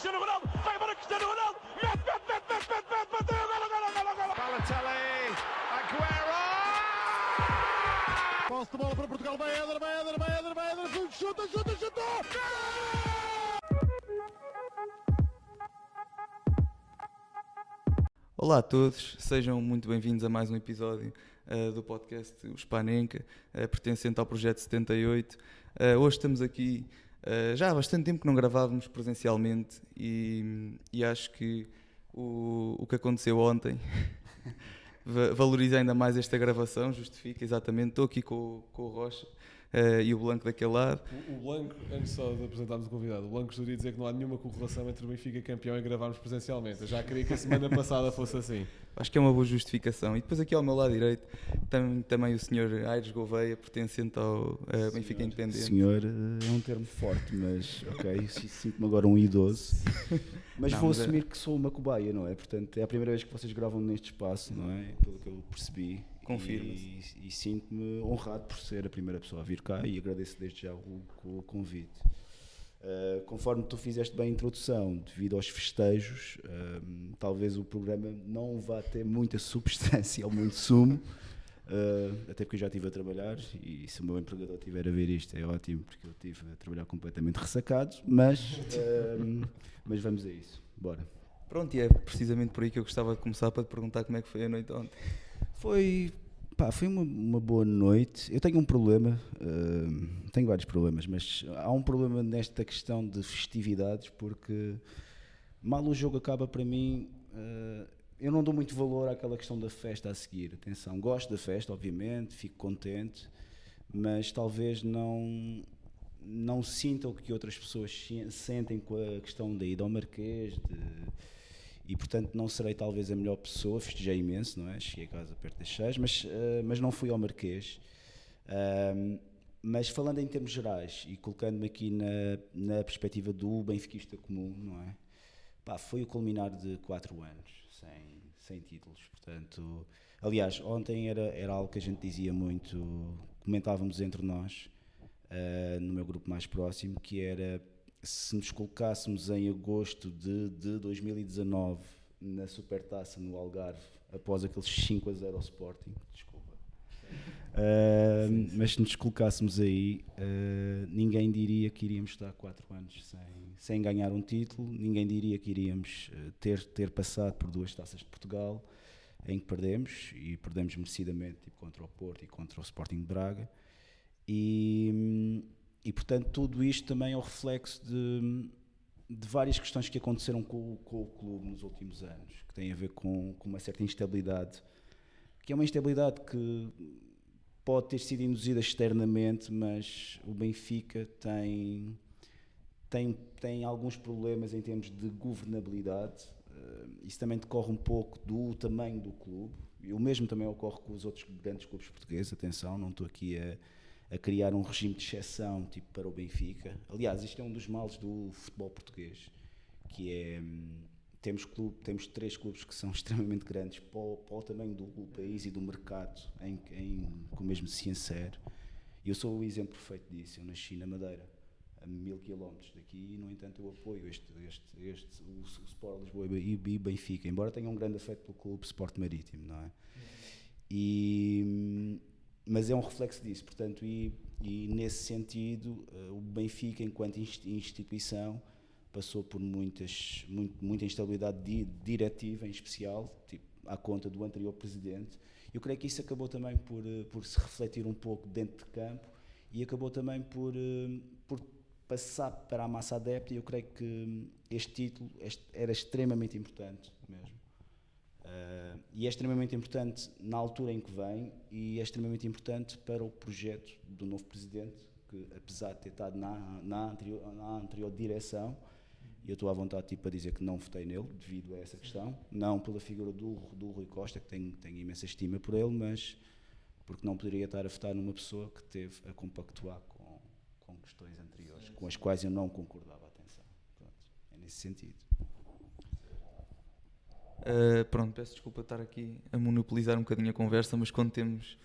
Cristiano Ronaldo, vai embora Cristiano Ronaldo, mete, bateu, golo. Balotelli, Aguero! Posse de bola para Portugal, vai Éder, chuta! Olá a todos, sejam muito bem-vindos a mais um episódio do podcast O Spanenka, pertencente ao Projeto 78. Hoje estamos aqui, já há bastante tempo que não gravávamos presencialmente e acho que o que aconteceu ontem valoriza ainda mais esta gravação, justifica exatamente. Estou aqui com o Rocha e o Blanco daquele lado. O Blanco, antes só de apresentarmos o convidado, o Blanco gostaria de dizer que não há nenhuma correlação entre o Benfica campeão e gravarmos presencialmente. Eu já queria que a semana passada fosse assim. Acho que é uma boa justificação. E depois aqui ao meu lado direito também o Sr. Aires Gouveia, pertencente ao Benfica Independente. Senhor é um termo forte, mas ok, sinto-me agora um idoso. Mas não, vou assumir que sou uma cobaia, não é? Portanto, é a primeira vez que vocês gravam neste espaço, não é? Pelo que eu percebi. Confirma-se. E sinto-me honrado por ser a primeira pessoa a vir cá e agradeço desde já o convite. Conforme tu fizeste bem a introdução, devido aos festejos, talvez o programa não vá ter muita substância ou muito sumo, até porque eu já estive a trabalhar e se o meu empregador estiver a ver isto é ótimo, porque eu estive a trabalhar completamente ressacado, mas vamos a isso, bora. Pronto, e é precisamente por aí que eu gostava de começar para te perguntar como é que foi a noite ontem. Foi uma boa noite. Eu tenho um problema, tenho vários problemas, mas há um problema nesta questão de festividades, porque mal o jogo acaba para mim, eu não dou muito valor àquela questão da festa a seguir. Atenção, gosto da festa, obviamente, fico contente, mas talvez não sinta o que outras pessoas sentem com a questão da ida ao Marquês, e portanto não serei talvez a melhor pessoa. Festejei imenso, não é? Cheguei a casa perto das 6, mas não fui ao Marquês. Mas falando em termos gerais e colocando-me aqui na perspectiva do benfiquista comum, não é? Foi o culminar de 4 anos sem títulos. Portanto, aliás, ontem era algo que a gente dizia muito, comentávamos entre nós, no meu grupo mais próximo, que era: se nos colocássemos em agosto de 2019 na Supertaça no Algarve, após aqueles 5-0 ao Sporting, desculpa, mas se nos colocássemos aí, ninguém diria que iríamos estar 4 anos sem ganhar um título, ninguém diria que iríamos ter passado por 2 taças de Portugal, em que perdemos merecidamente, tipo, contra o Porto e contra o Sporting de Braga. E portanto tudo isto também é o reflexo de várias questões que aconteceram com o clube nos últimos anos, que têm a ver com uma certa instabilidade, que é uma instabilidade que pode ter sido induzida externamente, mas o Benfica tem alguns problemas em termos de governabilidade. Isso também decorre um pouco do tamanho do clube, e o mesmo também ocorre com os outros grandes clubes portugueses. Atenção, não estou aqui a criar um regime de exceção tipo para o Benfica. Aliás, isto é um dos males do futebol português, que é, temos 3 clubes que são extremamente grandes para o tamanho do país e do mercado com o mesmo se insere. Eu sou o exemplo perfeito disso. Eu nasci na Madeira, a 1000 km daqui, e no entanto eu apoio o Sport Lisboa e Benfica, embora tenha um grande afeto pelo clube Sport Marítimo, não é? Mas é um reflexo disso, portanto, e nesse sentido, o Benfica, enquanto instituição, passou por muita instabilidade diretiva, em especial, tipo, à conta do anterior presidente. Eu creio que isso acabou também por se refletir um pouco dentro de campo, e acabou também por passar para a massa adepta, e eu creio que este título era extremamente importante mesmo. E é extremamente importante na altura em que vem, e é extremamente importante para o projeto do novo presidente, que apesar de ter estado na anterior direção, e eu estou à vontade para dizer que não votei nele devido a essa questão, não pela figura do Rui Costa, que tenho imensa estima por ele, mas porque não poderia estar a votar numa pessoa que teve a compactuar com questões anteriores, com as quais eu não concordava. Atenção, pronto, é nesse sentido. Pronto, peço desculpa estar aqui a monopolizar um bocadinho a conversa, mas quando temos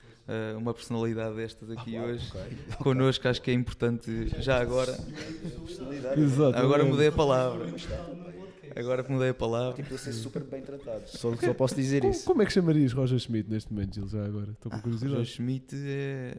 uma personalidade destas aqui hoje connosco, acho que é importante já agora. Agora mudei a palavra. Agora que mudei a palavra. Tipo, a ser super bem tratado. Só posso dizer isso. Como é que chamarias Roger Schmidt neste momento, Gil? Já agora? Estou com Roger curiosidade. Schmidt é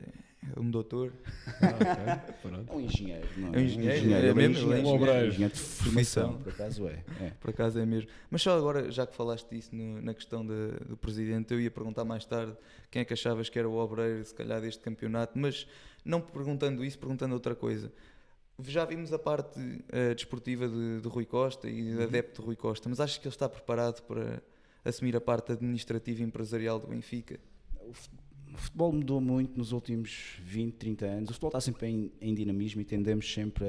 um doutor. Ok, pronto. É um engenheiro, não É um engenheiro, é Ele mesmo, engenheiro, um obreiro. engenheiro de formação, por acaso é. Por acaso é mesmo. Mas só agora, já que falaste disso na questão do presidente, eu ia perguntar mais tarde quem é que achavas que era o obreiro, se calhar, deste campeonato, mas não perguntando isso, perguntando outra coisa. Já vimos a parte desportiva de Rui Costa e de adepto de Rui Costa, mas achas que ele está preparado para assumir a parte administrativa e empresarial do Benfica? O futebol mudou muito nos últimos 20, 30 anos. O futebol está sempre em dinamismo e tendemos sempre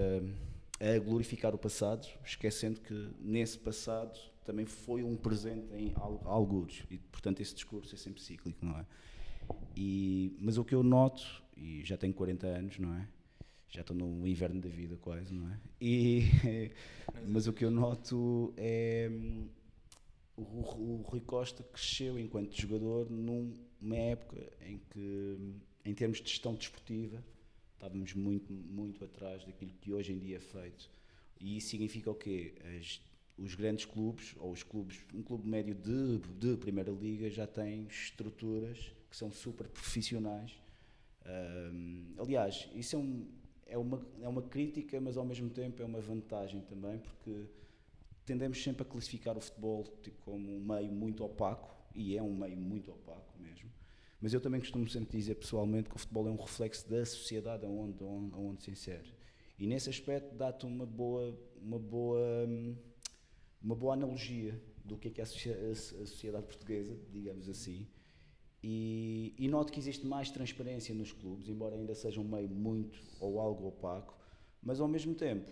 a glorificar o passado, esquecendo que nesse passado também foi um presente em algures e, portanto, esse discurso é sempre cíclico, não é? Mas o que eu noto, e já tenho 40 anos, não é? Já estou no inverno da vida quase, não é? Mas o que eu noto é o Rui Costa cresceu enquanto jogador numa época em que, em termos de gestão desportiva, estávamos muito atrás daquilo que hoje em dia é feito. E isso significa o quê? Os grandes clubes, ou os clubes, um clube médio de Primeira Liga já tem estruturas que são super profissionais. Aliás, isso é uma crítica, mas ao mesmo tempo é uma vantagem também, porque tendemos sempre a classificar o futebol tipo, como um meio muito opaco, e é um meio muito opaco mesmo, mas eu também costumo sempre dizer pessoalmente que o futebol é um reflexo da sociedade onde se insere, e nesse aspecto dá-te uma boa analogia do que é a sociedade portuguesa, digamos assim, e noto que existe mais transparência nos clubes, embora ainda seja um meio muito ou algo opaco, mas ao mesmo tempo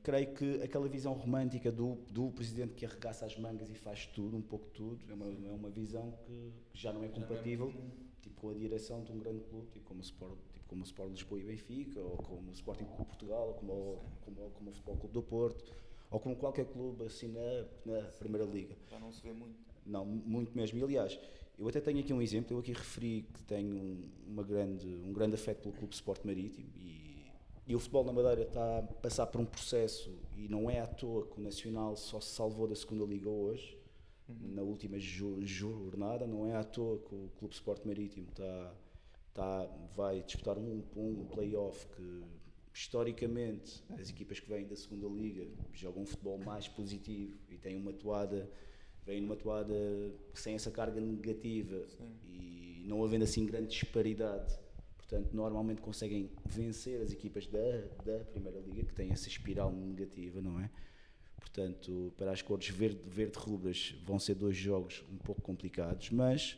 creio que aquela visão romântica do presidente que arregaça as mangas e faz tudo, um pouco tudo, é uma visão que já não é compatível tipo, com a direção de um grande clube, tipo como o Sport Lisboa e Benfica, ou como o Sporting Clube Portugal, ou como o Futebol Clube do Porto, ou como qualquer clube assim na Primeira Liga. Já não se vê muito. Não, muito mesmo. E aliás, eu até tenho aqui um exemplo, eu aqui referi que tenho um grande afeto pelo Clube Sport Marítimo e o futebol na Madeira está a passar por um processo e não é à toa que o Nacional só se salvou da segunda Liga hoje, na última jornada, não é à toa que o Clube Sport Marítimo vai disputar um play-off que historicamente as equipas que vêm da segunda Liga jogam um futebol mais positivo e têm vêm numa toada sem essa carga negativa. Sim. E não havendo assim grande disparidade. Portanto, normalmente conseguem vencer as equipas da Primeira Liga, que têm essa espiral negativa, não é? Portanto, para as cores verde-rubras vão ser 2 jogos um pouco complicados, mas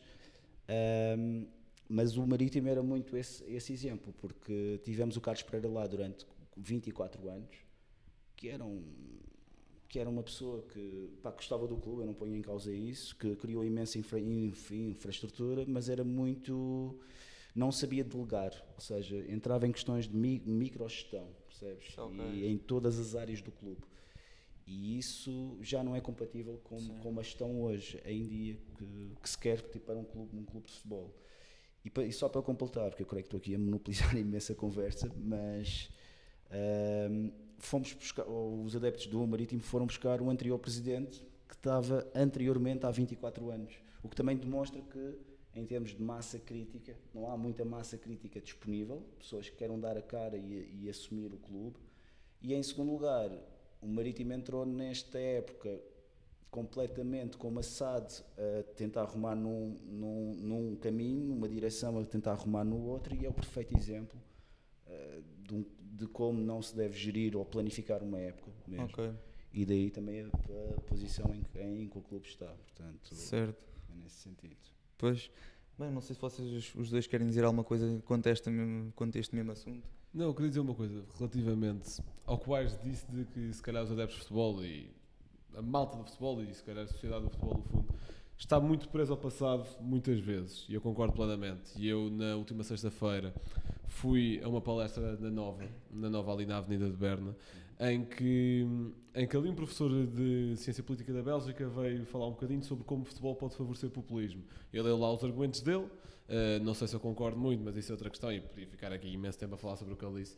o Marítimo era muito esse exemplo, porque tivemos o Carlos Pereira lá durante 24 anos, que era uma pessoa que gostava do clube, eu não ponho em causa isso, que criou imensa infraestrutura, mas era muito... não sabia delegar, ou seja, entrava em questões de microgestão, percebes? Okay. E em todas as áreas do clube. E isso já não é compatível com a gestão hoje, em dia, que se quer tipo, para um clube de futebol. E só para completar, porque eu creio que estou aqui a monopolizar imensa conversa, mas fomos buscar, os adeptos do Marítimo foram buscar o anterior presidente, que estava anteriormente há 24 anos, o que também demonstra que em termos de massa crítica, não há muita massa crítica disponível, pessoas que queiram dar a cara e assumir o clube. E em segundo lugar, o Marítimo entrou nesta época completamente como assado a tentar arrumar num caminho, numa direção a tentar arrumar no outro, e é o perfeito exemplo de como não se deve gerir ou planificar uma época mesmo. Okay. E daí também a posição em que o clube está, portanto, certo. É nesse sentido. Pois, bem, não sei se vocês os dois querem dizer alguma coisa quanto a este mesmo assunto. Não, eu queria dizer uma coisa relativamente ao que o Aires disse de que se calhar os adeptos de futebol e a malta do futebol e se calhar a sociedade do futebol no fundo está muito preso ao passado muitas vezes, e eu concordo plenamente. E eu na última sexta-feira fui a uma palestra na Nova ali na Avenida de Berna, em que ali um professor de Ciência Política da Bélgica veio falar um bocadinho sobre como o futebol pode favorecer o populismo. Ele deu lá os argumentos dele, não sei se eu concordo muito, mas isso é outra questão e podia ficar aqui imenso tempo a falar sobre o que ele disse.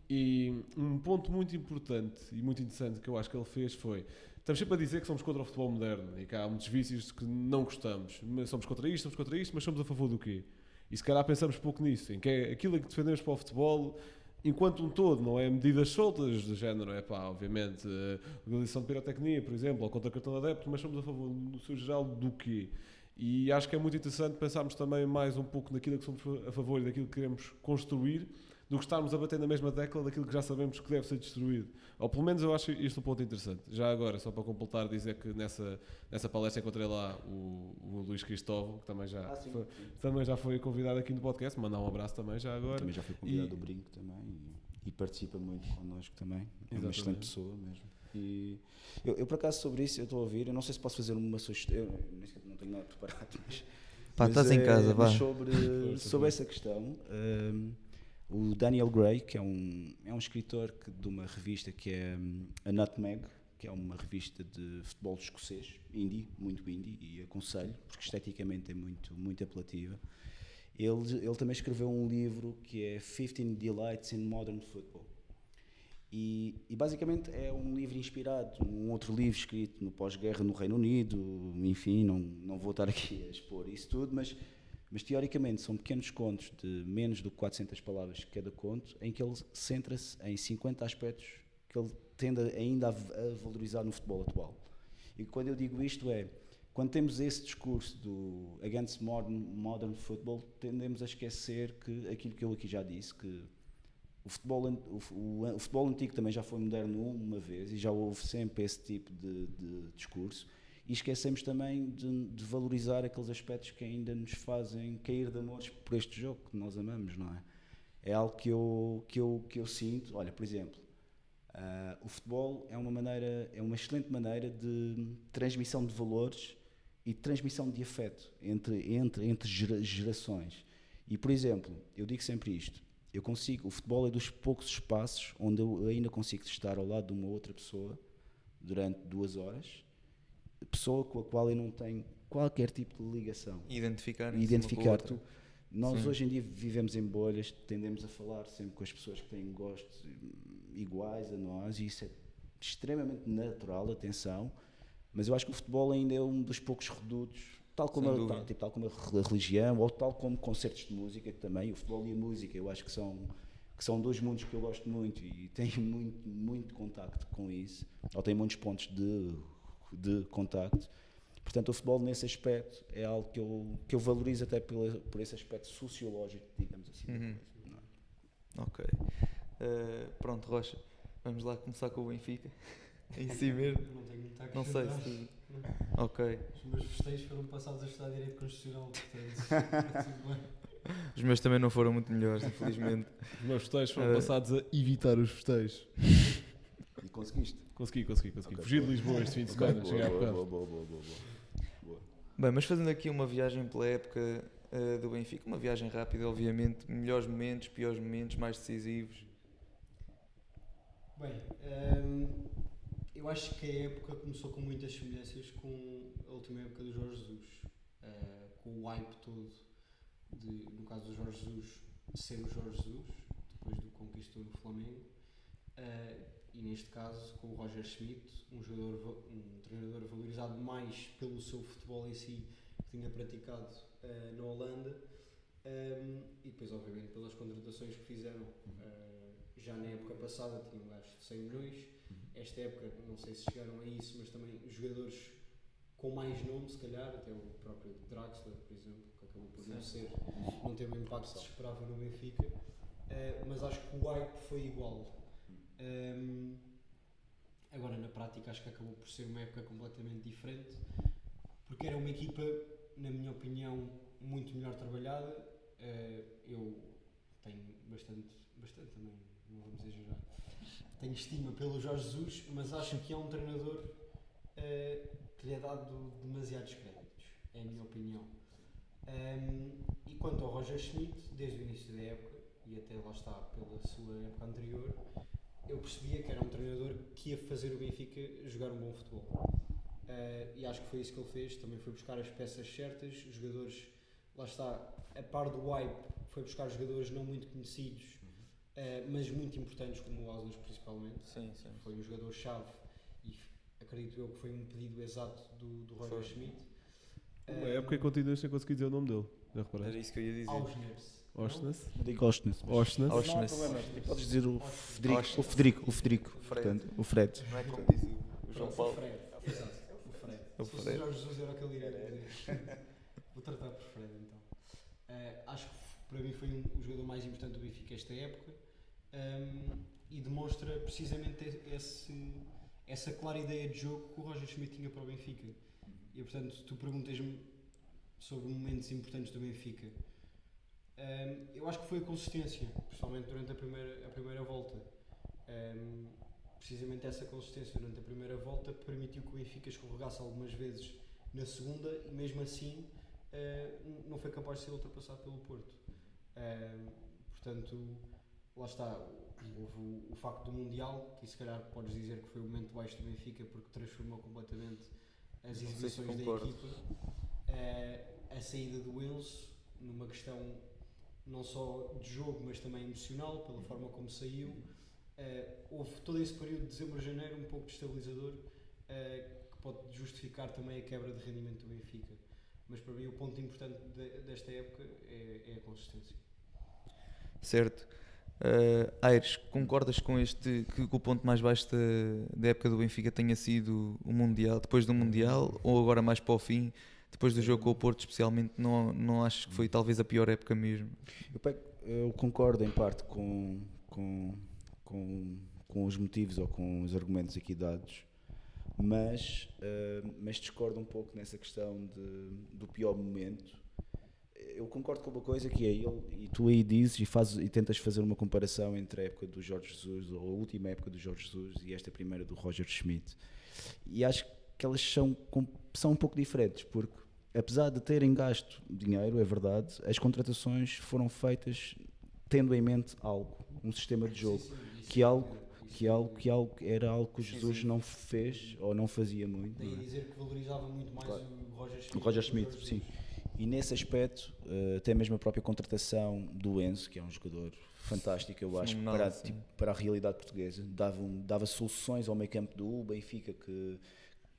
E um ponto muito importante e muito interessante que eu acho que ele fez foi: estamos sempre a dizer que somos contra o futebol moderno e que há muitos vícios que não gostamos. Mas somos contra isto, mas somos a favor do quê? E se calhar pensamos pouco nisso, em que é aquilo que defendemos para o futebol enquanto um todo, não é medidas soltas do género, é pá, obviamente, legalização de pirotecnia, por exemplo, ou contra cartão de adepto, mas somos a favor, no seu geral, do quê? E acho que é muito interessante pensarmos também mais um pouco naquilo que somos a favor e daquilo que queremos construir, do que estarmos a bater na mesma tecla daquilo que já sabemos que deve ser destruído. Ou pelo menos eu acho isto um ponto interessante. Já agora, só para completar, dizer que nessa palestra encontrei lá o Luís Cristóvão, que também já foi convidado aqui no podcast. Mandar um abraço também já agora. Também já foi convidado do Brinco também e participa muito connosco também. É uma excelente pessoa mesmo. E eu por acaso sobre isso eu estou a ouvir, eu não sei se posso fazer uma sugestão, eu não tenho nada preparado, Pá, estás em casa, vá. mas sobre essa questão, o Daniel Gray, que é um escritor de uma revista que é a Nutmeg, que é uma revista de futebol escocês, indie, muito indie, e aconselho, porque esteticamente é muito apelativa. Ele também escreveu um livro que é 15 Delights in Modern Football. E basicamente é um livro inspirado num outro livro escrito no pós-guerra no Reino Unido, enfim, não vou estar aqui a expor isso tudo, mas teoricamente são pequenos contos de menos do que 400 palavras cada conto, em que ele centra-se em 50 aspectos que ele tende ainda a valorizar no futebol atual. E quando eu digo isto quando temos esse discurso do against modern football, tendemos a esquecer que aquilo que eu aqui já disse, que o futebol antigo também já foi moderno uma vez e já houve sempre esse tipo de discurso, e esquecemos também de valorizar aqueles aspectos que ainda nos fazem cair de amores por este jogo que nós amamos, não é? É algo que eu sinto. Olha, por exemplo, o futebol é uma excelente maneira de transmissão de valores e de transmissão de afeto entre gerações. E, por exemplo, eu digo sempre isto: o futebol é dos poucos espaços onde eu ainda consigo estar ao lado de uma outra pessoa durante 2 horas, pessoa com a qual eu não tenho qualquer tipo de ligação. Identificar-te. Nós Sim. hoje em dia vivemos em bolhas, tendemos a falar sempre com as pessoas que têm gostos iguais a nós, e isso é extremamente natural, atenção, mas eu acho que o futebol ainda é um dos poucos redutos, tal como a religião, ou tal como concertos de música, que também, o futebol e a música, eu acho que são 2 mundos que eu gosto muito e tenho muito contacto com isso, ou tenho muitos pontos de contacto. Portanto, o futebol nesse aspecto é algo que eu valorizo até por esse aspecto sociológico, digamos assim. Uhum. Ok. Pronto, Rocha, vamos lá começar com o Benfica. Em si mesmo. Não tenho muito a Não sei acrescentar. se... Ok. Os meus festejos foram passados a estudar Direito Constitucional, portanto, tudo bem. Os meus também não foram muito melhores, infelizmente. Os meus festejos foram passados a evitar os festejos. E conseguiste? Consegui. Okay. Fugi de Lisboa este fim de semana. Cheguei há bocado. Boa. Bem, mas fazendo aqui uma viagem pela época do Benfica, uma viagem rápida, obviamente, melhores momentos, piores momentos, mais decisivos. Bem, eu acho que a época começou com muitas semelhanças com a última época do Jorge Jesus, com o hype todo, no caso do Jorge Jesus, ser o Jorge Jesus, depois do conquistou no Flamengo, e neste caso com o Roger Schmidt, um treinador valorizado mais pelo seu futebol em si, que tinha praticado na Holanda, e depois obviamente pelas contratações que fizeram. Já na época passada tinham gasto 100 milhões, esta época não sei se chegaram a isso, mas também jogadores com mais nome, se calhar, até o próprio Draxler, por exemplo, que acabou por não ter o impacto que se esperava no Benfica, mas acho que o hype foi igual. Agora na prática acho que acabou por ser uma época completamente diferente, porque era uma equipa, na minha opinião, muito melhor trabalhada. Eu tenho bastante também, não vamos exagerar, tenho estima pelo Jorge Jesus, mas acho que é um treinador que lhe é dado demasiados créditos, é a minha opinião. E quanto ao Roger Schmidt, desde o início da época, e até lá está pela sua época anterior, eu percebia que era um treinador que ia fazer o Benfica jogar um bom futebol. E acho que foi isso que ele fez, também foi buscar as peças certas, os jogadores, lá está, a par do hype, foi buscar jogadores não muito conhecidos, mas muito importantes, como o Osnas principalmente. Sim, sim. Foi um jogador-chave e acredito eu que foi um pedido exato do Roger Foi. Schmidt. Uma época que continuas sem conseguir dizer o nome dele. Já reparaste? Era isso que eu ia dizer. Ausners. Oshness? Não digo Ostnes. Oshness? Não há Ostnes. problema, podes dizer o Ostnes. Federico, Fred. portanto, o Fred. Não é como diz o João Pronto, Paulo. O Fred. Exato, o Fred. O Se fosse Fred. o Jorge Jesus era o que ele iria dizer. Vou tratar por Fred então. Acho que para mim foi o jogador mais importante do Benfica esta época, e demonstra precisamente essa clara ideia de jogo que o Roger Schmidt tinha para o Benfica. E portanto, tu perguntas-me sobre momentos importantes do Benfica. Eu acho que foi a consistência, principalmente durante a primeira volta. Precisamente essa consistência durante a primeira volta permitiu que o Benfica escorregasse algumas vezes na segunda e mesmo assim não foi capaz de ser ultrapassado pelo Porto. Portanto, lá está, houve o facto do Mundial, que se calhar podes dizer que foi o momento baixo do Benfica porque transformou completamente as Não sei se exibições da concordo. equipa. A saída do Enzo, numa questão não só de jogo, mas também emocional, pela forma como saiu. Houve todo esse período de dezembro a janeiro um pouco destabilizador, que pode justificar também a quebra de rendimento do Benfica. Mas para mim o ponto importante desta época é a consistência. Certo. Aires, concordas com que o ponto mais baixo da época do Benfica tenha sido o Mundial, depois do Mundial, ou agora mais para o fim, depois do jogo com o Porto especialmente, não achas que foi talvez a pior época mesmo? Eu concordo em parte com os motivos ou com os argumentos aqui dados, mas discordo um pouco nessa questão do pior momento. Eu concordo com uma coisa que é e tu aí dizes e tentas fazer uma comparação entre a época do Jorge Jesus, ou a última época do Jorge Jesus, e esta primeira do Roger Schmidt, e acho que elas são um pouco diferentes, porque apesar de terem gasto dinheiro, é verdade, as contratações foram feitas tendo em mente algo, um sistema de jogo, era algo que o Jesus não fez ou não fazia muito. Daí não é? dizer que valorizava muito mais Claro. o Roger Schmidt. O Roger Schmidt, sim. E nesse aspecto, até mesmo a própria contratação do Enzo, que é um jogador fantástico, eu acho, Fenomenal, para a realidade portuguesa, dava soluções ao meio campo do Benfica que,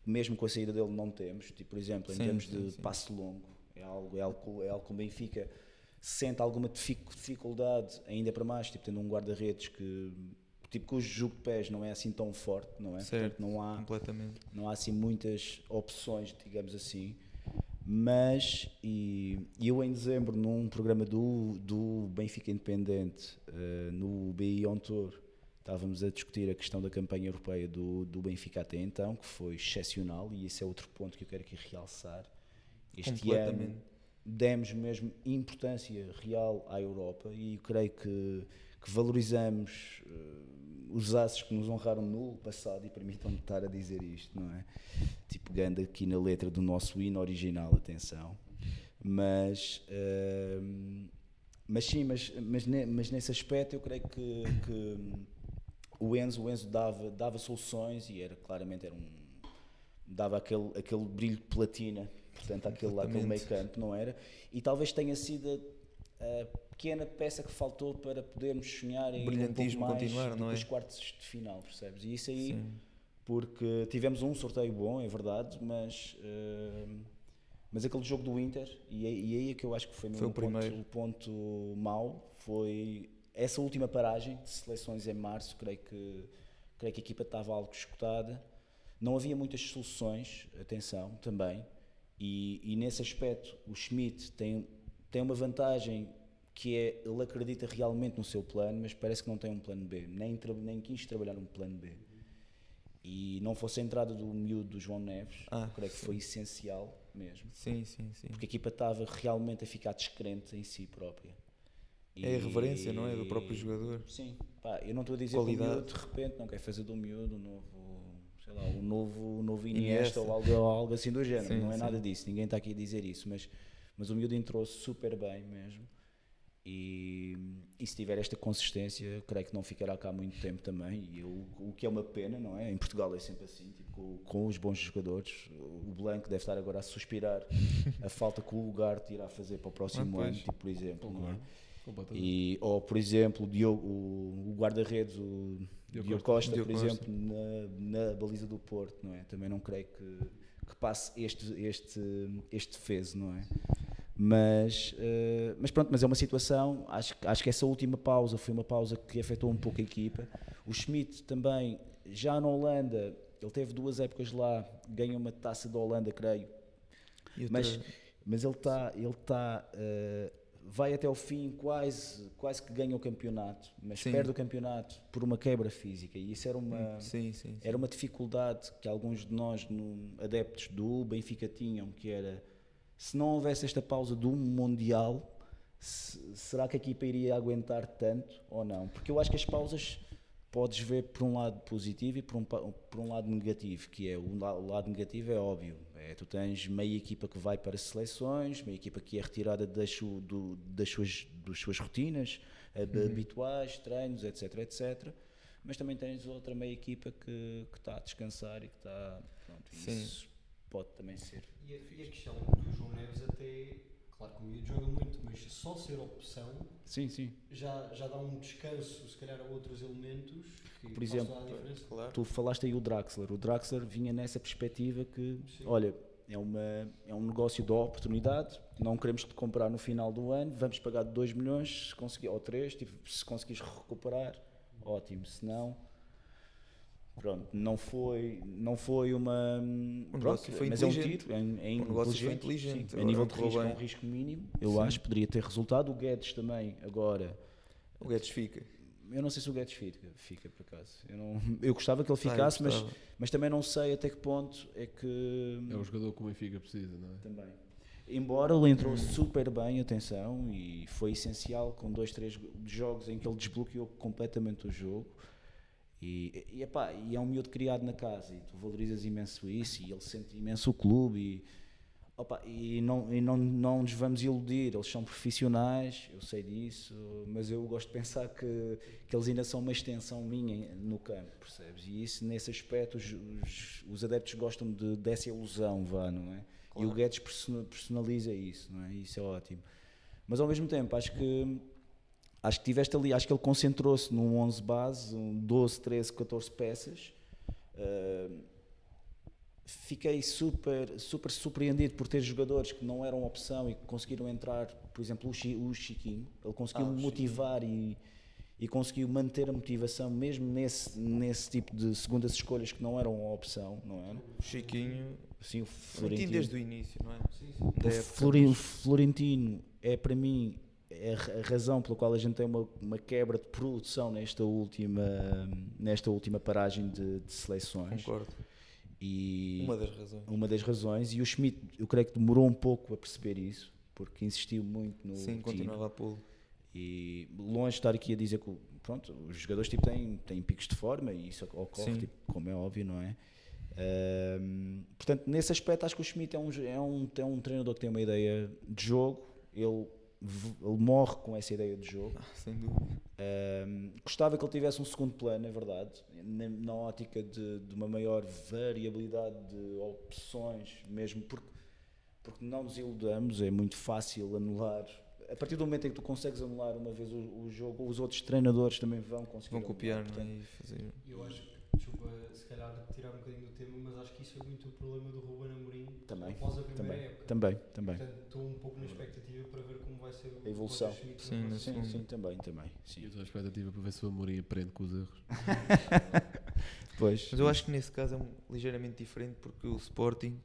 mesmo com a saída dele, não temos. Tipo, por exemplo, em termos de passe longo, é algo que o Benfica sente alguma dificuldade, ainda para mais, tipo, tendo um guarda-redes cujo jogo de pés não é assim tão forte, não é? Certo, Portanto, completamente. não há assim muitas opções, digamos assim. Mas, e eu em dezembro, num programa do Benfica Independente, no BI On Tour, estávamos a discutir a questão da campanha europeia do Benfica até então, que foi excepcional, e esse é outro ponto que eu quero aqui realçar. Este ano demos mesmo importância real à Europa, e eu creio que valorizamos os asses que nos honraram no passado, e permitam-me estar a dizer isto, não é? Tipo, pegando aqui na letra do nosso hino original, atenção. Mas nesse aspecto eu creio que o Enzo dava soluções, e dava aquele brilho de platina, portanto, aquele meio campo, não era? E talvez tenha sido a pequena peça que faltou para podermos sonhar em um pouco mais continuar, não é? os quartos de final, percebes? E isso aí, porque tivemos um sorteio bom, é verdade, mas aquele jogo do Inter, e aí é que eu acho que foi mesmo o ponto mau, foi essa última paragem de seleções em março. Creio que a equipa estava algo esgotada, não havia muitas soluções, atenção, também, e nesse aspecto o Schmidt tem uma vantagem, que é, ele acredita realmente no seu plano, mas parece que não tem um plano B, nem quis trabalhar um plano B. E não fosse a entrada do miúdo do João Neves, creio que foi essencial mesmo. Sim. Porque a equipa estava realmente a ficar descrente em si própria. É a irreverência, não é? Do próprio jogador. Sim, eu não estou a dizer que o miúdo de repente não quer fazer do miúdo o novo Iniesta ou algo assim do género. Não é nada disso, ninguém está aqui a dizer isso, mas o miúdo entrou super bem mesmo. E se tiver esta consistência, creio que não ficará cá muito tempo também, o que é uma pena, não é? Em Portugal é sempre assim, tipo, com os bons jogadores. O Blanco deve estar agora a suspirar a falta que o Ugarte irá fazer para o próximo ano, tipo, por exemplo, não é? Completamente. Ou, por exemplo, o guarda-redes, o Diogo Costa, Diogo por Costa. exemplo, na baliza do Porto, não é? Também não creio que passe este defeso, não é? Mas pronto, mas é uma situação, acho que essa última pausa foi uma pausa que afetou um pouco a equipa. O Schmidt também, já na Holanda, ele teve 2 épocas lá, ganha uma taça da Holanda, creio, E outra- mas ele está vai até ao fim, quase que ganha o campeonato, mas Sim. perde o campeonato por uma quebra física, e isso era Sim. era uma dificuldade que alguns de nós, adeptos do Benfica, tinham, que era, se não houvesse esta pausa do Mundial, será que a equipa iria aguentar tanto ou não? Porque eu acho que as pausas podes ver por um lado positivo e por um lado negativo, que é o lado negativo é óbvio, tu tens meia equipa que vai para seleções, meia equipa que é retirada das suas rotinas habituais, treinos, etc, mas também tens outra meia equipa que está a descansar e que está, pronto, Sim. isso pode também ser. E a questão do João Neves até, claro que o miúdo joga muito, mas só ser opção Sim, já dá um descanso, se calhar, a outros elementos que Por exemplo, faz toda a diferença. Claro. tu falaste aí o Draxler vinha nessa perspectiva que, Sim. olha, é um negócio de oportunidade, não queremos te comprar no final do ano, vamos pagar 2 milhões, se conseguir, ou 3, se conseguires recuperar, ótimo, se não, pronto, não foi uma... O negócio foi mas é um inteligente. tiro, é O negócio foi inteligente. sim, a Agora nível de correu risco, é bem. um risco mínimo, eu Sim. acho, poderia ter resultado, o Guedes também, agora... O Guedes fica. Eu não sei se o Guedes fica por acaso. Eu gostava que ele ficasse, eu gostava. mas também não sei até que ponto é que. É o jogador que o Benfica precisa, não é? Também. Embora ele entrou super bem, atenção, e foi essencial com 2, 3 jogos em que ele desbloqueou completamente o jogo. E é um miúdo criado na casa e tu valorizas imenso isso e ele sente imenso o clube. E não nos vamos iludir, eles são profissionais, eu sei disso, mas eu gosto de pensar que eles ainda são uma extensão minha no campo, percebes? E isso, nesse aspecto, os adeptos gostam dessa ilusão, não é? Claro. E o Guedes personaliza isso, não é? Isso é ótimo. Mas ao mesmo tempo, acho que tiveste ali, acho que ele concentrou-se num 11 base, 12, 13, 14 peças. Fiquei super surpreendido por ter jogadores que não eram opção e que conseguiram entrar, por exemplo, o Chiquinho. Ele conseguiu motivar e conseguiu manter a motivação mesmo nesse tipo de segundas escolhas que não eram opção, não é? O Chiquinho. Sim, o Florentino Florentino. desde o início, não é? Da O época. O Florentino é para mim a razão pela qual a gente tem uma quebra de produção nesta última paragem de seleções. Concordo. E Uma das razões. e o Schmidt, eu creio que demorou um pouco a perceber isso, porque insistiu muito no Sim, time. continuava a pô-lo. E longe de estar aqui a dizer que pronto, os jogadores tipo, têm picos de forma e isso ocorre, Sim. tipo, como é óbvio, não é? Portanto, nesse aspecto, acho que o Schmidt é um treinador que tem uma ideia de jogo, ele morre com essa ideia de jogo. Sem dúvida. Gostava que ele tivesse um segundo plano, é verdade, na ótica de uma maior variabilidade de opções, mesmo porque não nos iludamos, é muito fácil anular. A partir do momento em que tu consegues anular uma vez o jogo, os outros treinadores também vão conseguir Vão copiar, anular, não é? portanto, E fazer. Eu acho que, desculpa, se calhar tirar um bocadinho do tema, mas acho que isso é muito o problema do Ruben Amorim Também, após a primeira época. também. Portanto, estou um pouco na expectativa para ver como vai ser A evolução. Roger Schmidt Sim, na na próxima segunda. Sim, também. E Sim. eu estou à expectativa para ver se o Amorim aprende com os erros. Pois. Mas eu acho que nesse caso é ligeiramente diferente porque o Sporting,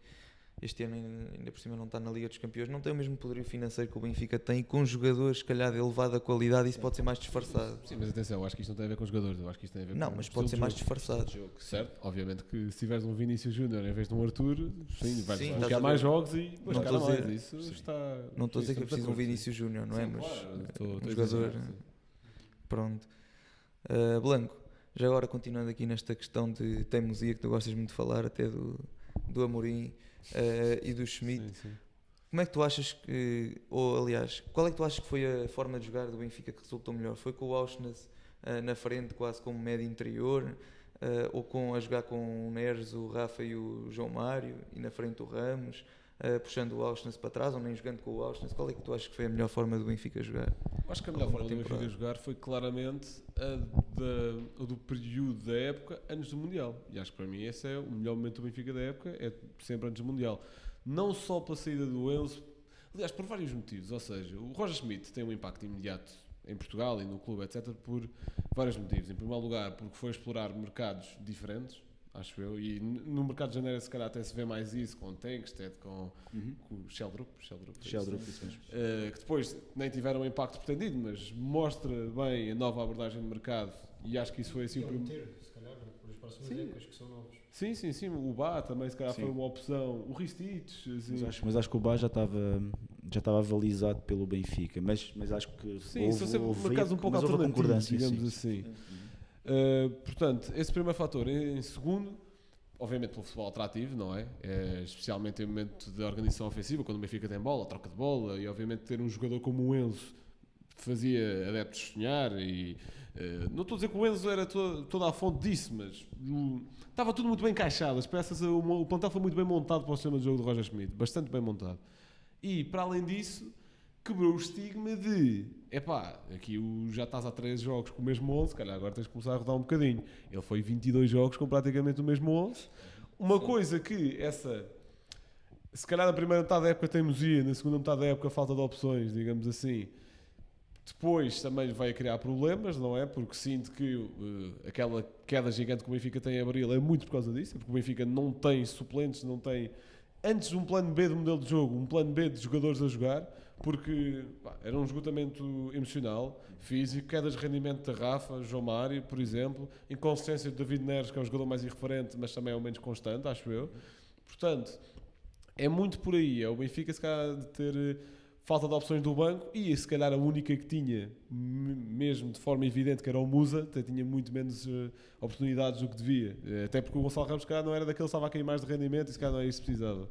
este ano ainda por cima não está na Liga dos Campeões, não tem o mesmo poderio financeiro que o Benfica tem e com jogadores, se calhar, de elevada qualidade, isso pode ser mais disfarçado. Sim, mas atenção, eu acho que isto não tem a ver com os jogadores, eu acho que isto tem a ver Não, com mas o pode ser estilo mais de jogo. disfarçado. Certo? Obviamente que se tiveres um Vinícius Júnior em vez de um Arthur, sim, vais Sim, buscar estás a mais ver. jogos e depois Não cara estou a dizer- mais. Isso está... Não estou a dizer que é estamos preciso um acordo, sim. Vinícius Júnior, não é? Sim, Mas claro, estou um a jogador. exagerar, sim. Pronto. Blanco, já agora continuando aqui nesta questão de teimosia que tu gostas muito de falar, até do Amorim e do Schmidt. Sim, sim. Como é que tu achas que, ou aliás, qual é que tu achas que foi a forma de jogar do Benfica que resultou melhor? Foi com o Auschwitz na frente, quase como médio interior, ou a jogar com o Neres, o Rafa e o João Mário, e na frente o Ramos? puxando o Auschwitz para trás ou nem jogando com o Auschwitz? Qual é que tu achas que foi a melhor forma do Benfica jogar? Acho que a melhor Alguma forma do Benfica temporada? jogar foi claramente a do período da época antes do Mundial. E acho que para mim esse é o melhor momento do Benfica da época, é sempre antes do Mundial. Não só pela saída do Enzo, aliás, por vários motivos. Ou seja, o Roger Schmidt tem um impacto imediato em Portugal e no clube, etc., por vários motivos. Em primeiro lugar, porque foi explorar mercados diferentes, acho eu, e no mercado de janeiro se calhar até se vê mais isso com o Tankstead, com o Sheldrup, Sheldrup, isso mesmo. que depois nem tiveram o impacto pretendido, mas mostra bem a nova abordagem de mercado, e acho que isso foi assim o Podiam primeiro. ter, se calhar, por as próximas Sim. épocas que são novos. Sim, o Bá também se calhar Sim. foi uma opção, o Ristich, assim. Mas acho que o Bá já estava avalizado pelo Benfica, mas acho que Sim, são sempre mercados um pouco mas houve alternativos, concordância, digamos sim. assim. Portanto, esse primeiro fator. Em segundo, obviamente pelo futebol atrativo, não é? Especialmente em momento de organização ofensiva, quando o Benfica tem bola, troca de bola, e obviamente ter um jogador como o Enzo fazia adeptos sonhar. E não estou a dizer que o Enzo era toda a fonte disso, mas estava tudo muito bem encaixado. As peças, o plantel foi muito bem montado para o sistema de jogo de Roger Schmidt, bastante bem montado. E para além disso, quebrou o estigma de aqui já estás há 13 jogos com o mesmo 11, calhar agora tens de começar a rodar um bocadinho. Ele foi 22 jogos com praticamente o mesmo 11. Uma coisa que se calhar na primeira metade da época teimosia, na segunda metade da época falta de opções, digamos assim. Depois também lhe vai criar problemas, não é? Porque sinto que aquela queda gigante que o Benfica tem em abril é muito por causa disso, porque o Benfica não tem suplentes, não tem antes um plano B de modelo de jogo, um plano B de jogadores a jogar, porque era um esgotamento emocional, físico, quedas de rendimento da Rafa, João Mário, por exemplo, inconsistência de David Neres, que é o jogador mais irreferente, mas também é o menos constante, acho eu. Portanto, é muito por aí. É o Benfica, se calhar, de ter falta de opções do banco e, se calhar, a única que tinha, mesmo de forma evidente, que era o Musa, até tinha muito menos oportunidades do que devia. Até porque o Gonçalo Ramos, se calhar, não era daquele que estava a cair mais de rendimento e, se calhar, não é isso que precisava.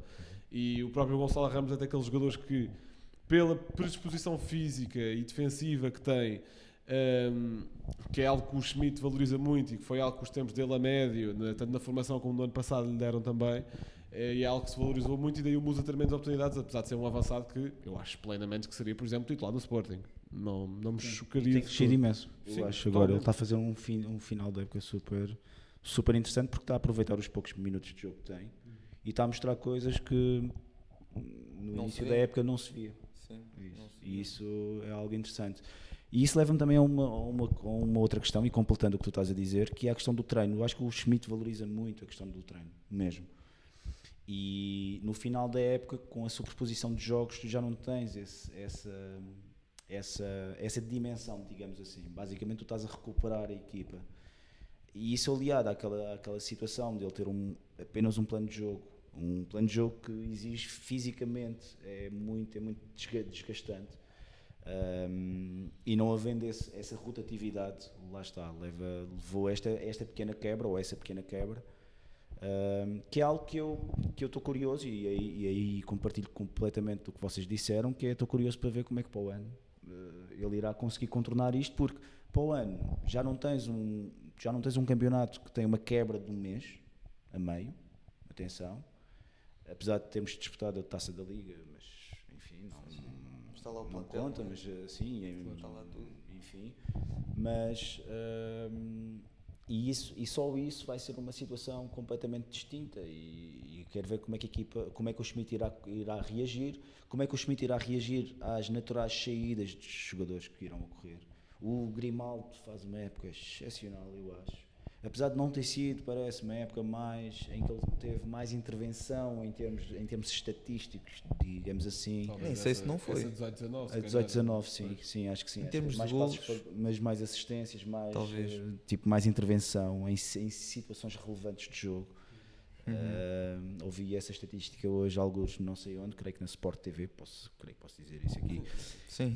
E o próprio Gonçalo Ramos é daqueles jogadores que, pela predisposição física e defensiva que tem, que é algo que o Schmidt valoriza muito e que foi algo que os tempos dele a médio, tanto na formação como no ano passado, lhe deram também, e é algo que se valorizou muito, e daí o Musa ter menos oportunidades, apesar de ser um avançado que eu acho plenamente que seria, por exemplo, titular no Sporting. Não me chocaria. Tem crescido imenso. Sim, Eu acho totalmente. agora ele está a fazer um final da época super interessante, porque está a aproveitar os poucos minutos de jogo que tem e está a mostrar coisas que no Não início se da vê. época não se via. Sim, E isso é algo interessante. E isso leva-me também a uma outra questão, e completando o que tu estás a dizer, que é a questão do treino. Eu acho que o Schmidt valoriza muito a questão do treino, mesmo. E no final da época, com a superposição de jogos, tu já não tens essa dimensão, digamos assim. Basicamente, tu estás a recuperar a equipa. E isso aliado àquela situação de ele ter apenas um plano de jogo. Um plano de jogo que exige fisicamente, é muito desgastante. E não havendo essa rotatividade, lá está, levou esta pequena quebra, ou essa pequena quebra, que é algo que eu estou curioso, e aí compartilho completamente do que vocês disseram, que estou curioso para ver como é que para o ano ele irá conseguir contornar isto, porque para o ano já não tens um campeonato que tem uma quebra de um mês a meio, atenção, apesar de termos disputado a Taça da Liga, mas enfim, Está lá o não plantel, conta, né? mas sim, Está lá tudo. enfim, mas e só isso vai ser uma situação completamente distinta, e quero ver como é que o Schmidt irá reagir, como é que o Schmidt irá reagir às naturais saídas dos jogadores que irão ocorrer. O Grimaldo faz uma época excepcional, eu acho. Apesar de não ter sido, parece, uma época em que ele teve mais intervenção em termos estatísticos, digamos assim. Nem sei se não foi. Essa 18-19, A 18-19, sim, acho que sim. Em Acho termos que mais de golos, passos, mas mais assistências, talvez. mais intervenção em situações relevantes de jogo. Ouvi essa estatística hoje, alguns não sei onde, creio que na Sport TV, creio que posso dizer isso aqui. Sim.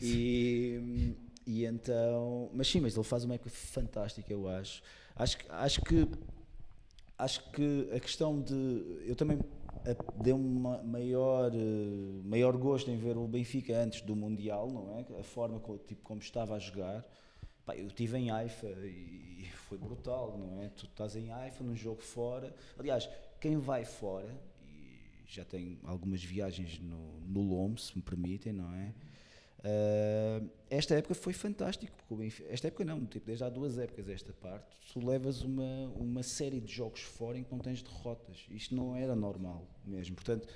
E então, mas ele faz uma época fantástica, eu acho. Acho que a questão de, eu também dei uma maior gosto em ver o Benfica antes do Mundial, não é? A forma como estava a jogar. Eu estive em Haifa e foi brutal, não é? Tu estás em Haifa num jogo fora. Aliás, quem vai fora, já tenho algumas viagens no lombo, se me permitem, não é? Esta época foi fantástico, porque o Benfica, esta época não, tipo, desde há 2 épocas esta parte, tu levas uma série de jogos fora em que não tens derrotas. Isto não era normal mesmo, portanto,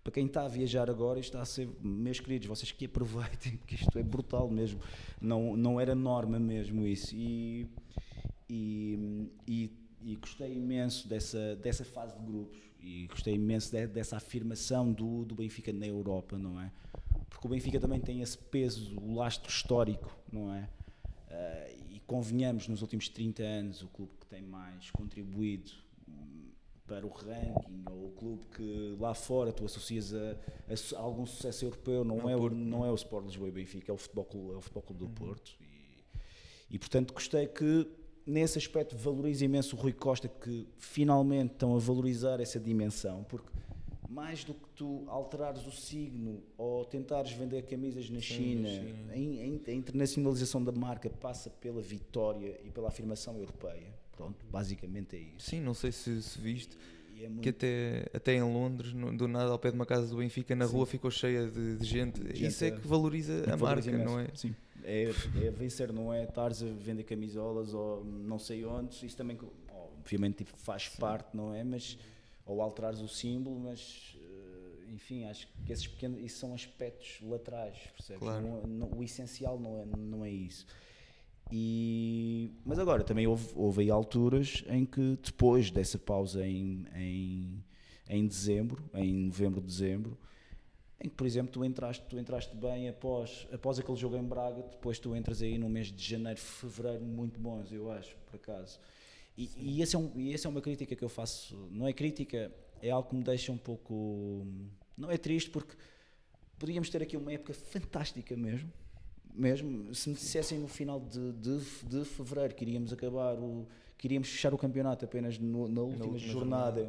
para quem está a viajar agora, isto está a ser, meus queridos, vocês que aproveitem, porque isto é brutal mesmo, não era norma mesmo isso, e gostei imenso dessa fase de grupos, e gostei imenso dessa afirmação do Benfica na Europa, não é? Porque o Benfica também tem esse peso, o lastro histórico, não é? E convenhamos, nos últimos 30 anos, o clube que tem mais contribuído para o ranking, ou o clube que lá fora tu associas a algum sucesso europeu, não é o Sport Lisboa e Benfica, é o Futebol Clube do Porto. E portanto gostei que nesse aspecto valorizo imenso o Rui Costa, que finalmente estão a valorizar essa dimensão, porque mais do que tu alterares o signo ou tentares vender camisas na China, a internacionalização da marca passa pela vitória e pela afirmação europeia. Pronto, basicamente é isso. Sim, não sei se viste, E é muito- que até em Londres, do nada, ao pé de uma casa do Benfica, na rua ficou cheia de gente. Isso é que valoriza a marca, imenso. não é? Sim. É vencer, não é estares a vender camisolas ou não sei onde. Isso também, obviamente, tipo, faz parte, não é? Mas, ou alterares o símbolo, mas enfim, acho que esses pequenos, isso são aspectos laterais, percebes? Claro. O essencial não é isso. Mas agora também houve aí alturas em que depois dessa pausa em dezembro, em novembro, dezembro, em que, por exemplo, tu entraste bem após aquele jogo em Braga, depois tu entras aí no mês de janeiro, fevereiro, muito bons, eu acho, por acaso. E essa é uma crítica que eu faço, não é crítica, é algo que me deixa um pouco, não é triste, porque podíamos ter aqui uma época fantástica mesmo, se me dissessem no final de fevereiro que iríamos fechar o campeonato apenas na última jornada,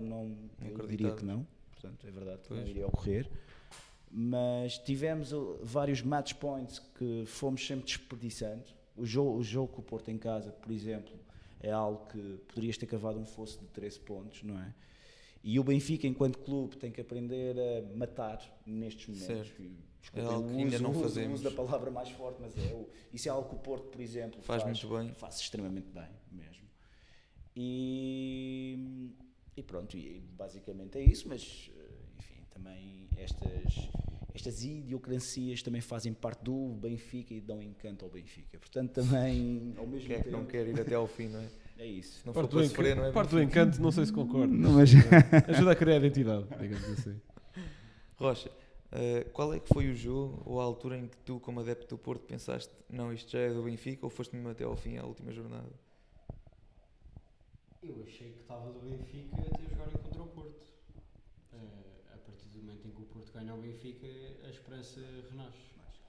eu diria que não, portanto é verdade que não iria ocorrer. Mas tivemos vários match points que fomos sempre desperdiçando. O jogo com o Porto em casa, por exemplo, é algo que poderias ter cavado um fosso de 13 pontos, não é? E o Benfica, enquanto clube, tem que aprender a matar nestes momentos. É algo que ainda não fazemos. Uso da palavra mais forte, mas isso é algo que o Porto, por exemplo, faz muito bem. Faz extremamente bem mesmo. E pronto, e basicamente é isso, mas enfim, também estas idiosincrasias também fazem parte do Benfica e dão encanto ao Benfica. Portanto, também, ao mesmo Quem é que tempo... não quer ir até ao fim, não é? É isso. Se não for para sofrer, não é? Parte do encanto, não sei se concordo. Não, mas... Ajuda a criar identidade, digamos assim. Rocha, qual é que foi o jogo ou a altura em que tu, como adepto do Porto, pensaste, não, isto já é do Benfica, ou foste mesmo até ao fim, à última jornada? Eu achei que estava do Benfica até jogarem contra o Porto. A partir do momento em que o Porto ganha ao Benfica, a esperança renasce.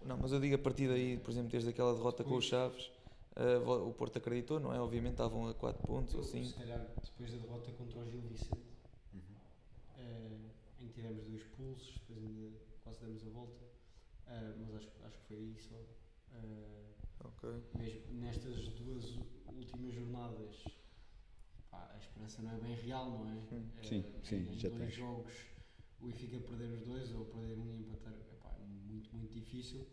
Não, mas eu digo a partir daí, por exemplo, desde aquela derrota com os Chaves, o Porto acreditou, não é? Obviamente estavam a 4 pontos ou 5. Se calhar depois da derrota contra o Gil Vicente, em que tivemos 2 pulsos, depois ainda quase demos a volta, mas acho que foi aí só. Mesmo nestas 2 últimas jornadas, a esperança não é bem real, não é? Sim, em já 2 tens. jogos o Benfica perder os 2 ou perder um e empatar, é muito, muito difícil.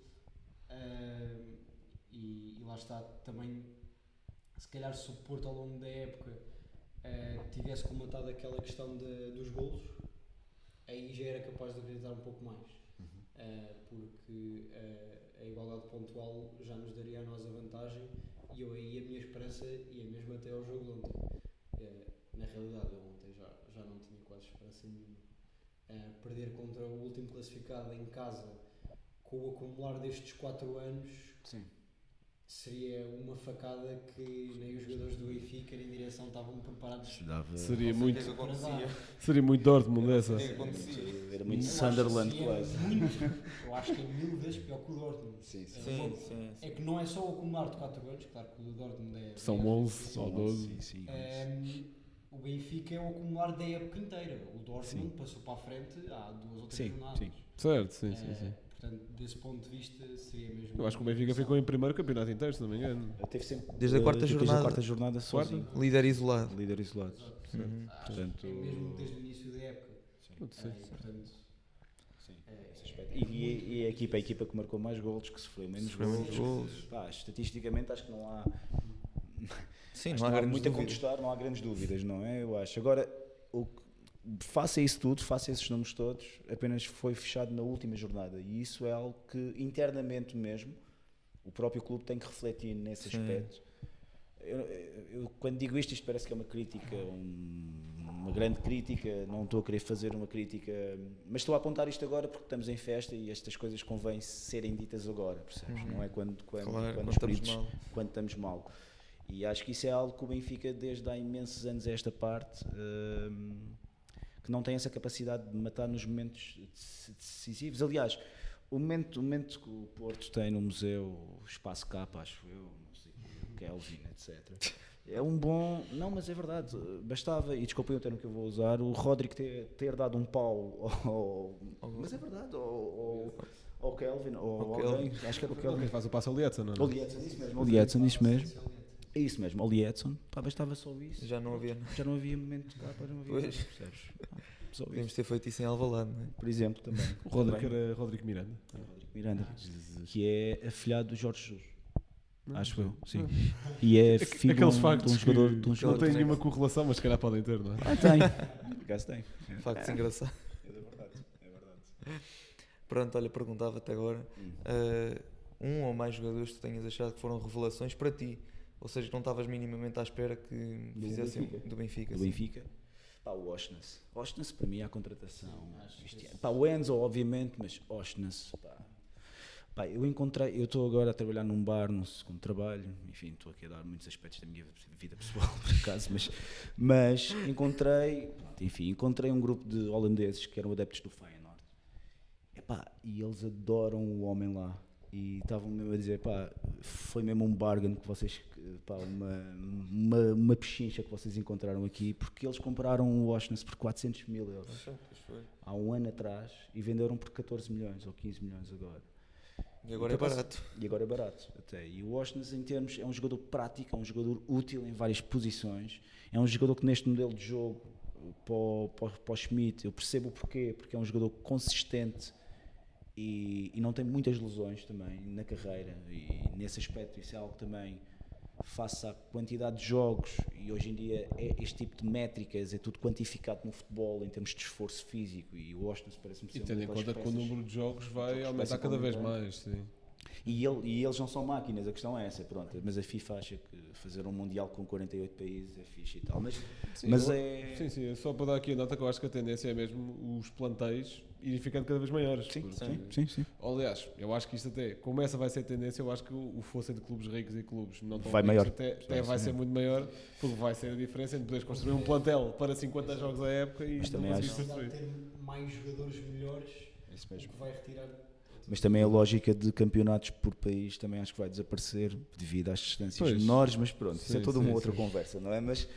E lá está também, se calhar se o Porto ao longo da época tivesse comatado aquela questão dos golos, aí já era capaz de acreditar um pouco mais, porque a igualdade pontual já nos daria a nós a vantagem, e eu aí a minha esperança ia mesmo até ao jogo de ontem. Na realidade eu ontem já não tinha quase esperança nenhuma. Perder contra o último classificado em casa, com o acumular destes 4 anos, Sim. seria uma facada que nem os jogadores do Benfica nem direção estavam preparados. Seria O que é muito, que acontecia? seria muito Dortmund essa. O que é que acontecia? Era muito Eu Sunderland acho que quase. eu acho que é 1000 vezes pior que o Dortmund. Sim. Sim. É que não é só o acumular de 4 anos, claro que o Dortmund é. São 11 ou 12. Sim. O Benfica é o acumular da época inteira. O Dortmund passou para a frente há 2 ou 3 jornadas. Sim. Certo, sim. Portanto, desse ponto de vista, seria mesmo. Eu acho que o Benfica ficou em primeiro campeonato inteiro, se não me engano. Teve sempre, Desde a quarta desde jornada. a quarta jornada sozinho. Líder isolado. Líder isolado. Exato. Portanto, É mesmo desde o início da época. Sim, E, portanto, Sim, nesse aspecto. E a equipa que marcou mais golos, que sofreu menos Sofreu menos golos. golos. Pá, estatisticamente acho que não há, Sim, acho não há que grandes muito a dúvidas. contestar, não há grandes dúvidas, não é? Eu acho. Agora, faça isso tudo, faça esses números todos, apenas foi fechado na última jornada. E isso é algo que internamente mesmo o próprio clube tem que refletir nesse Sim. aspecto. Eu, quando digo isto parece que é uma crítica, uma grande crítica, não estou a querer fazer uma crítica, mas estou a apontar isto agora porque estamos em festa e estas coisas convém serem ditas agora, percebes? Não é quando Claro, os quando estamos períodos- mal. quando estamos mal. E acho que isso é algo que o Benfica, desde há imensos anos a esta parte, que não tem essa capacidade de matar nos momentos decisivos. Aliás, o momento que o Porto tem no museu, o Espaço Capa, acho eu, não sei, o Kelvin, etc. É um bom... Não, mas é verdade, bastava, e desculpem o termo que eu vou usar, o Rodrigo ter dado um pau mas é verdade, ao Kelvin, ou Ao alguém, acho que era o Quem Kelvin. faz o passo ali, Edson, não é? O Lietzen, isso mesmo, o Lietzen, isso mesmo. É isso mesmo, o Lietzen, pá, bastava só isso. Já não havia. Já não havia momento de capa, já não havia Pois. nada, percebes? Só Podíamos isso. ter feito isso em Alvalade, não é? Por exemplo, também. O Rodrigo era Rodrigo Miranda. Rodrigo Miranda, que é afilhado do Jorge Jesus. Acho eu, sim. E é filho Aqueles de um factos jogador. que De um não jogador têm que- nenhuma correlação, mas se calhar podem ter, não é? Tem. Por acaso tem. Factos engraçados. É verdade, é verdade. Pronto, olha, perguntava-te agora um ou mais jogadores que tu tenhas achado que foram revelações para ti, ou seja, que não estavas minimamente à espera que Do fizessem Benfica. do Benfica. Do sim. Benfica. Pá, o Oshness. Oshness para mim é a contratação. Este ano. Pá, o Enzo, obviamente, mas Oshness, pá. Pá, eu estou agora a trabalhar num bar, num segundo trabalho, enfim, estou aqui a dar muitos aspectos da minha vida pessoal, por acaso, mas encontrei um grupo de holandeses que eram adeptos do Feyenoord. Epá, e eles adoram o homem lá. E estavam mesmo a dizer, pá, foi mesmo um bargain que vocês, pá, uma pechincha que vocês encontraram aqui, porque eles compraram o Oshness por 400 mil euros há um ano atrás e venderam por 14 milhões ou 15 milhões agora. E agora é Por acaso- barato. E agora é barato, até. E o Oshness, em termos, é um jogador prático, é um jogador útil em várias posições, é um jogador que neste modelo de jogo, para o Schmidt, eu percebo o porquê, porque é um jogador consistente e não tem muitas lesões também na carreira, e nesse aspecto isso é algo também, face à quantidade de jogos, e hoje em dia este tipo de métricas é tudo quantificado no futebol em termos de esforço físico, e o Oshness parece-me ser E uma tendo em daquelas conta que o peças. número de jogos vai Jogos aumentar vai cada ser vez aumentando. mais, sim. E eles não são máquinas, a questão é essa, pronto. Mas a FIFA acha que fazer um Mundial com 48 países é fixe e tal. Mas Sim, só para dar aqui a nota que eu acho que a tendência é mesmo os plantéis irem ficando cada vez maiores. Sim, porque- sim. Aliás, eu acho que isto até, como essa vai ser a tendência, eu acho que o fosso entre clubes ricos e clubes não tão Vai ricos maior. até vai ser muito maior, porque vai ser a diferença entre poderes construir um plantel para 50 jogos à época e Mas não também conseguir acho- construir. ter mais jogadores melhores, Isso o mesmo. que vai retirar. Mas também a lógica de campeonatos por país também acho que vai desaparecer devido às distâncias Pois. menores, mas pronto, isso é Sim, toda sim, uma outra sim. conversa, não é? Mas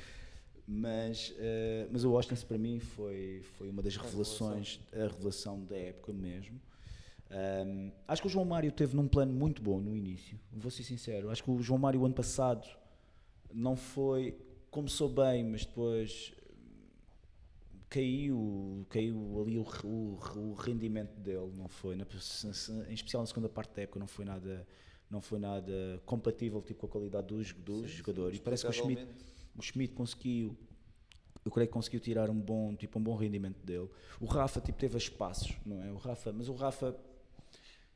o Austin para mim foi uma das revelações, a revelação da época mesmo. Acho que o João Mário teve num plano muito bom no início, vou ser sincero. Acho que o João Mário ano passado não foi, começou bem, mas depois caiu ali o rendimento dele, não foi, em especial na segunda parte da época não foi nada compatível tipo, com a qualidade do jogador. E parece que o Schmidt conseguiu, eu creio que conseguiu tirar um bom rendimento dele. O Rafa teve espaços, não é? Mas o Rafa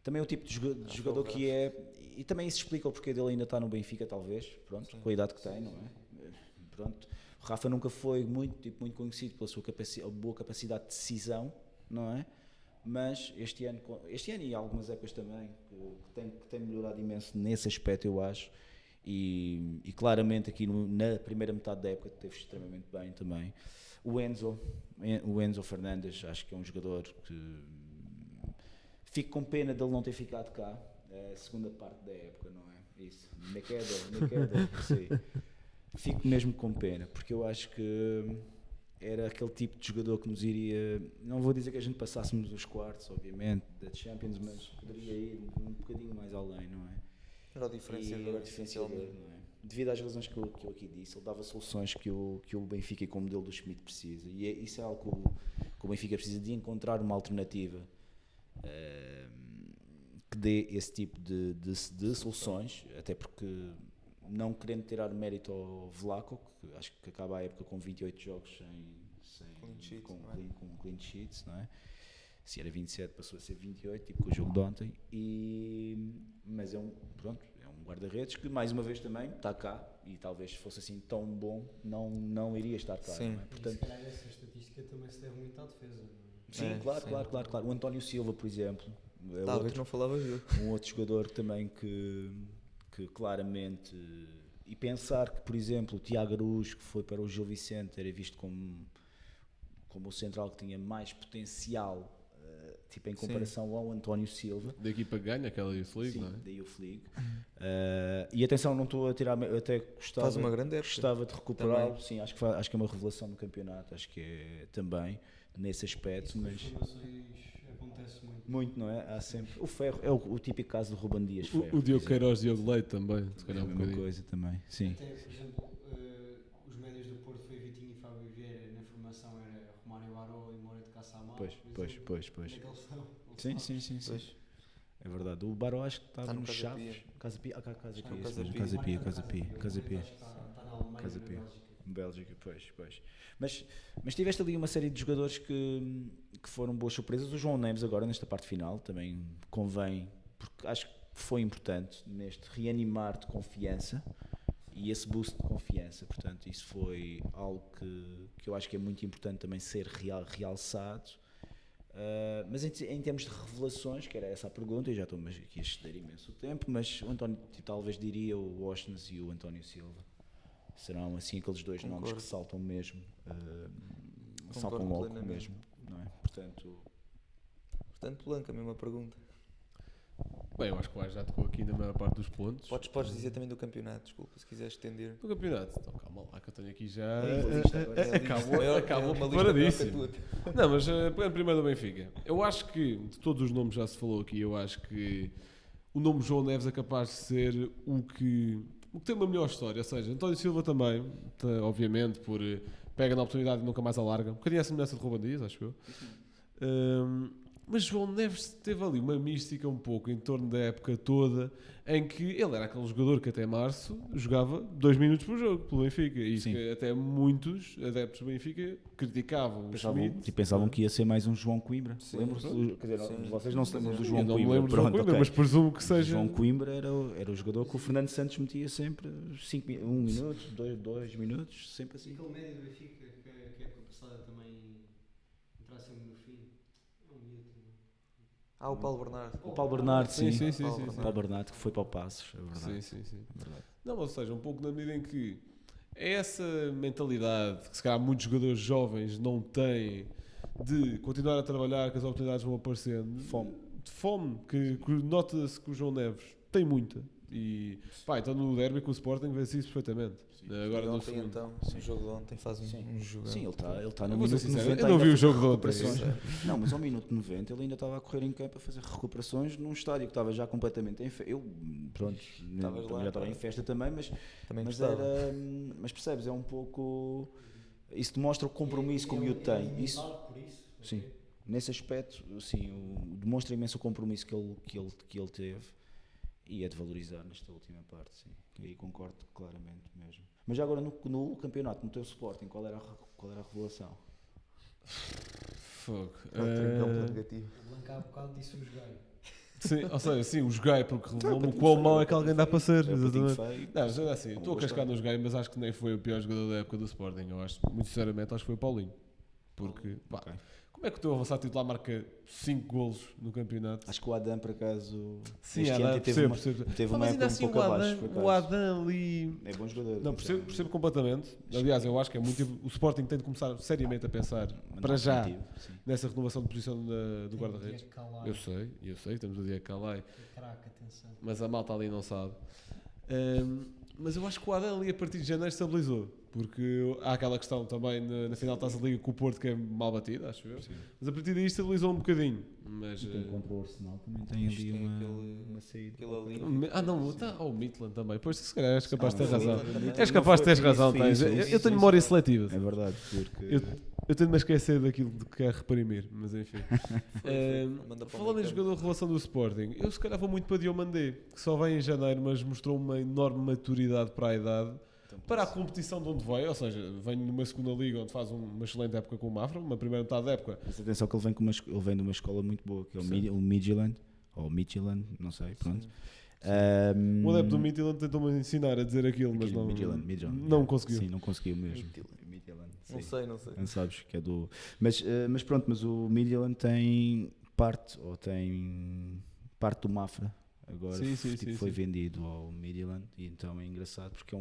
também é o tipo de jogador que é, e também isso explica o porquê dele ainda está no Benfica, talvez, pronto, com a idade que tem, não é? Pronto. O Rafa nunca foi muito conhecido pela sua boa capacidade de decisão, não é? Mas este ano e algumas épocas também, que tem melhorado imenso nesse aspecto, eu acho. E claramente aqui na primeira metade da época esteve extremamente bem também. O Enzo Fernandes, acho que é um jogador que fico com pena dele não ter ficado cá, a segunda parte da época, não é? Isso, na queda, sei. Fico mesmo com pena, porque eu acho que era aquele tipo de jogador que nos iria, não vou dizer que a gente passássemos os quartos, obviamente, da Champions, mas poderia ir um bocadinho mais além, não é? Era o diferenciador. Era diferenciador, não é? Devido às razões que eu aqui disse, ele dava soluções que o Benfica e com o modelo do Schmidt precisa, e isso é algo que o Benfica precisa de encontrar uma alternativa que dê esse tipo de soluções, até porque, não querendo tirar mérito ao Vlaco, que acho que acaba a época com 28 jogos com clean sheets, não é? Se era 27 passou a ser 28, tipo com o jogo de ontem, mas é um guarda-redes que mais uma vez também está cá, e talvez se fosse assim tão bom não iria estar cá. Sim. Não é? Portanto, E se calhar essa estatística também se deve muito à defesa. Não é? sim, É, claro. O António Silva, por exemplo, é Talvez não falavas dele. um outro jogador também que claramente, e pensar que, por exemplo, o Tiago Araújo, que foi para o Gil Vicente, era visto como o central que tinha mais potencial, tipo em comparação ao António Silva. Da equipa que ganha, aquela Youth League, Sim, não é? da Youth League. E atenção, não estou a tirar, até Faz uma grande época. gostava de recuperá-lo. Sim, acho que é uma revelação no campeonato, acho que é também nesse aspecto, Isso com as mas formações acontece muito. muito, não é? Há sempre o Ferro, é o típico caso do Ruben Dias Ferro. O Diogo por exemplo. Queiroz e Diogo Leite também, se É calhar a um mesma bocadinho. coisa também, sim. Até, por exemplo, os médios do Porto foi Vitinho e Fábio Vieira, na formação era Romário Baró e Moura de Caçamar. Pois. Naquele são. Sim. Pois. É verdade. O Baró acho que estava Tá no no Casa Chaves. Pia. Casa Pia. Casa Está Pia. no isso Casa mesmo, Pia. Casa Pia. Está na Alemanha, Casa na Pia. Bélgica. Bélgica, pois. Mas tiveste ali uma série de jogadores que foram boas surpresas. O João Neves agora, nesta parte final, também convém, porque acho que foi importante neste reanimar de confiança e esse boost de confiança. Portanto, isso foi algo que eu acho que é muito importante também ser realçado. Mas em termos de revelações, que era essa a pergunta, e já estou aqui a exceder imenso o tempo, mas o António, talvez diria o Washington e o António Silva. Serão assim aqueles dois nomes Concordo. que saltam mesmo, Concordo saltam logo plenamente. mesmo, não é? Portanto, Blanca, a mesma pergunta. Bem, eu acho que o Ais já tocou aqui na maior parte dos pontos. Podes dizer também do campeonato, desculpa, se quiseres estender. Do campeonato. Então calma lá, que eu tenho aqui já. Acabou uma preparadíssimo. lista tua. Não, mas pegando primeiro do Benfica. Eu acho que, de todos os nomes já se falou aqui, eu acho que o nome João Neves é capaz de ser o que tem uma melhor história. Ou seja, António Silva também, obviamente, pega na oportunidade e nunca mais alarga. Um bocadinho a semelhança de Ruben Dias, acho eu. Mas João Neves teve ali uma mística um pouco em torno da época toda, em que ele era aquele jogador que até março jogava 2 minutos por jogo pelo Benfica. E Sim. que até muitos adeptos do Benfica criticavam o Schmidt. pensavam que ia ser mais um João Coimbra. Sim. Lembram-se? Quer dizer, Sim. vocês não se lembram do Eu João não me Coimbra. lembro do João Pronto, Coimbra, ok. mas presumo que seja. João Coimbra era o jogador que o Fernando Santos metia sempre 1 minuto, 2 minutos, sempre assim. Aquele médio do Benfica que a época passada também entrava sempre no fim. É um miúdo. O Paulo Bernardo. O Paulo Bernardo, sim. Sim. O Paulo Bernardo que foi para o Passos, é verdade. Sim. Verdade. Não, ou seja, um pouco na medida em que é essa mentalidade que se calhar muitos jogadores jovens não têm de continuar a trabalhar que as oportunidades vão aparecendo. De fome, que nota-se que o João Neves tem muita. E pá, então no derby com o Sporting vê-se isso perfeitamente. Agora no ontem, segundo. então, o jogo de ontem faz um jogo. Sim, ele está Eu no vou ser minuto sincero, 90. eu não vi ainda o jogo de a ontem. recuperações. Não, mas ao minuto 90 ele ainda estava a correr em campo a fazer recuperações num estádio que estava já completamente em festa. Eu, pronto, Estavas lá, já estava claro. em festa também, mas gostava. mas percebes, é um pouco. Isso demonstra o compromisso que o miúdo tem. Isso, Por isso. sim, nesse aspecto, sim, demonstra imenso o compromisso que ele teve e é de valorizar nesta última parte, sim. Aí concordo claramente mesmo. Mas já agora no campeonato, no teu Sporting, qual era a revelação? Fogo. negativo. O Blanca há bocado disse o jogar. Sim, ou seja, sim, o joguei porque revelou-me o quão mau é que alguém dá para ser. É um patinho Exatamente. feio. Não, mas é assim, estou a cascar no joguei, mas acho que nem foi o pior jogador da época do Sporting. Eu acho, muito sinceramente, acho que foi o Paulinho. Porque, pá, Ok. como é que o teu avançado titular marca 5 golos no campeonato? Acho que o Adam, por acaso, Sim, este Adam, ano percebo. teve Ah, uma mas ainda época assim um pouco abaixo. por o acaso. Adam ali... É bom jogador. Não, percebo completamente. Aliás, eu acho que é muito. O Sporting tem de começar seriamente a pensar, para já, nessa renovação de posição do guarda-redes. Eu sei, estamos a dizer que Calai, Caraca, atenção. mas a malta ali não sabe. Mas eu acho que o Adam ali a partir de janeiro estabilizou, porque há aquela questão também na final da Taça da Liga com o Porto que é mal batida, acho eu. Sim. Mas a partir daí estabilizou um bocadinho. Mas, Contra o Arsenal também tem ali Tem uma saída. aquele ali. não, está o Midland também. Pois se calhar és capaz de ter não foi. razão. Midland És não capaz de foi. teres razão. Isso, tens. isso, Eu tenho isso. memória seletiva. É verdade, porque Eu tento-me a esquecer daquilo de que quero reprimir, mas enfim. Manda para o Falando em meio jogador de relação do Sporting, eu se calhar vou muito para Diomandé, que só vem em janeiro, mas mostrou uma enorme maturidade para a idade, para a competição de onde veio, ou seja, vem numa segunda liga onde faz uma excelente época com o Mafra, uma primeira metade da época. Mas atenção que ele vem de uma escola muito boa, que é o Midtjylland, ou Midtjylland, não sei, pronto. O adepto do Midtjylland tentou-me ensinar a dizer aquilo, mas não, não conseguiu. Sim, não conseguiu mesmo. Midtjylland, Não sim. sei. Não sabes que é do... Mas pronto, mas o Midtjylland tem parte do Mafra. Agora foi vendido ao Midtjylland e então é engraçado porque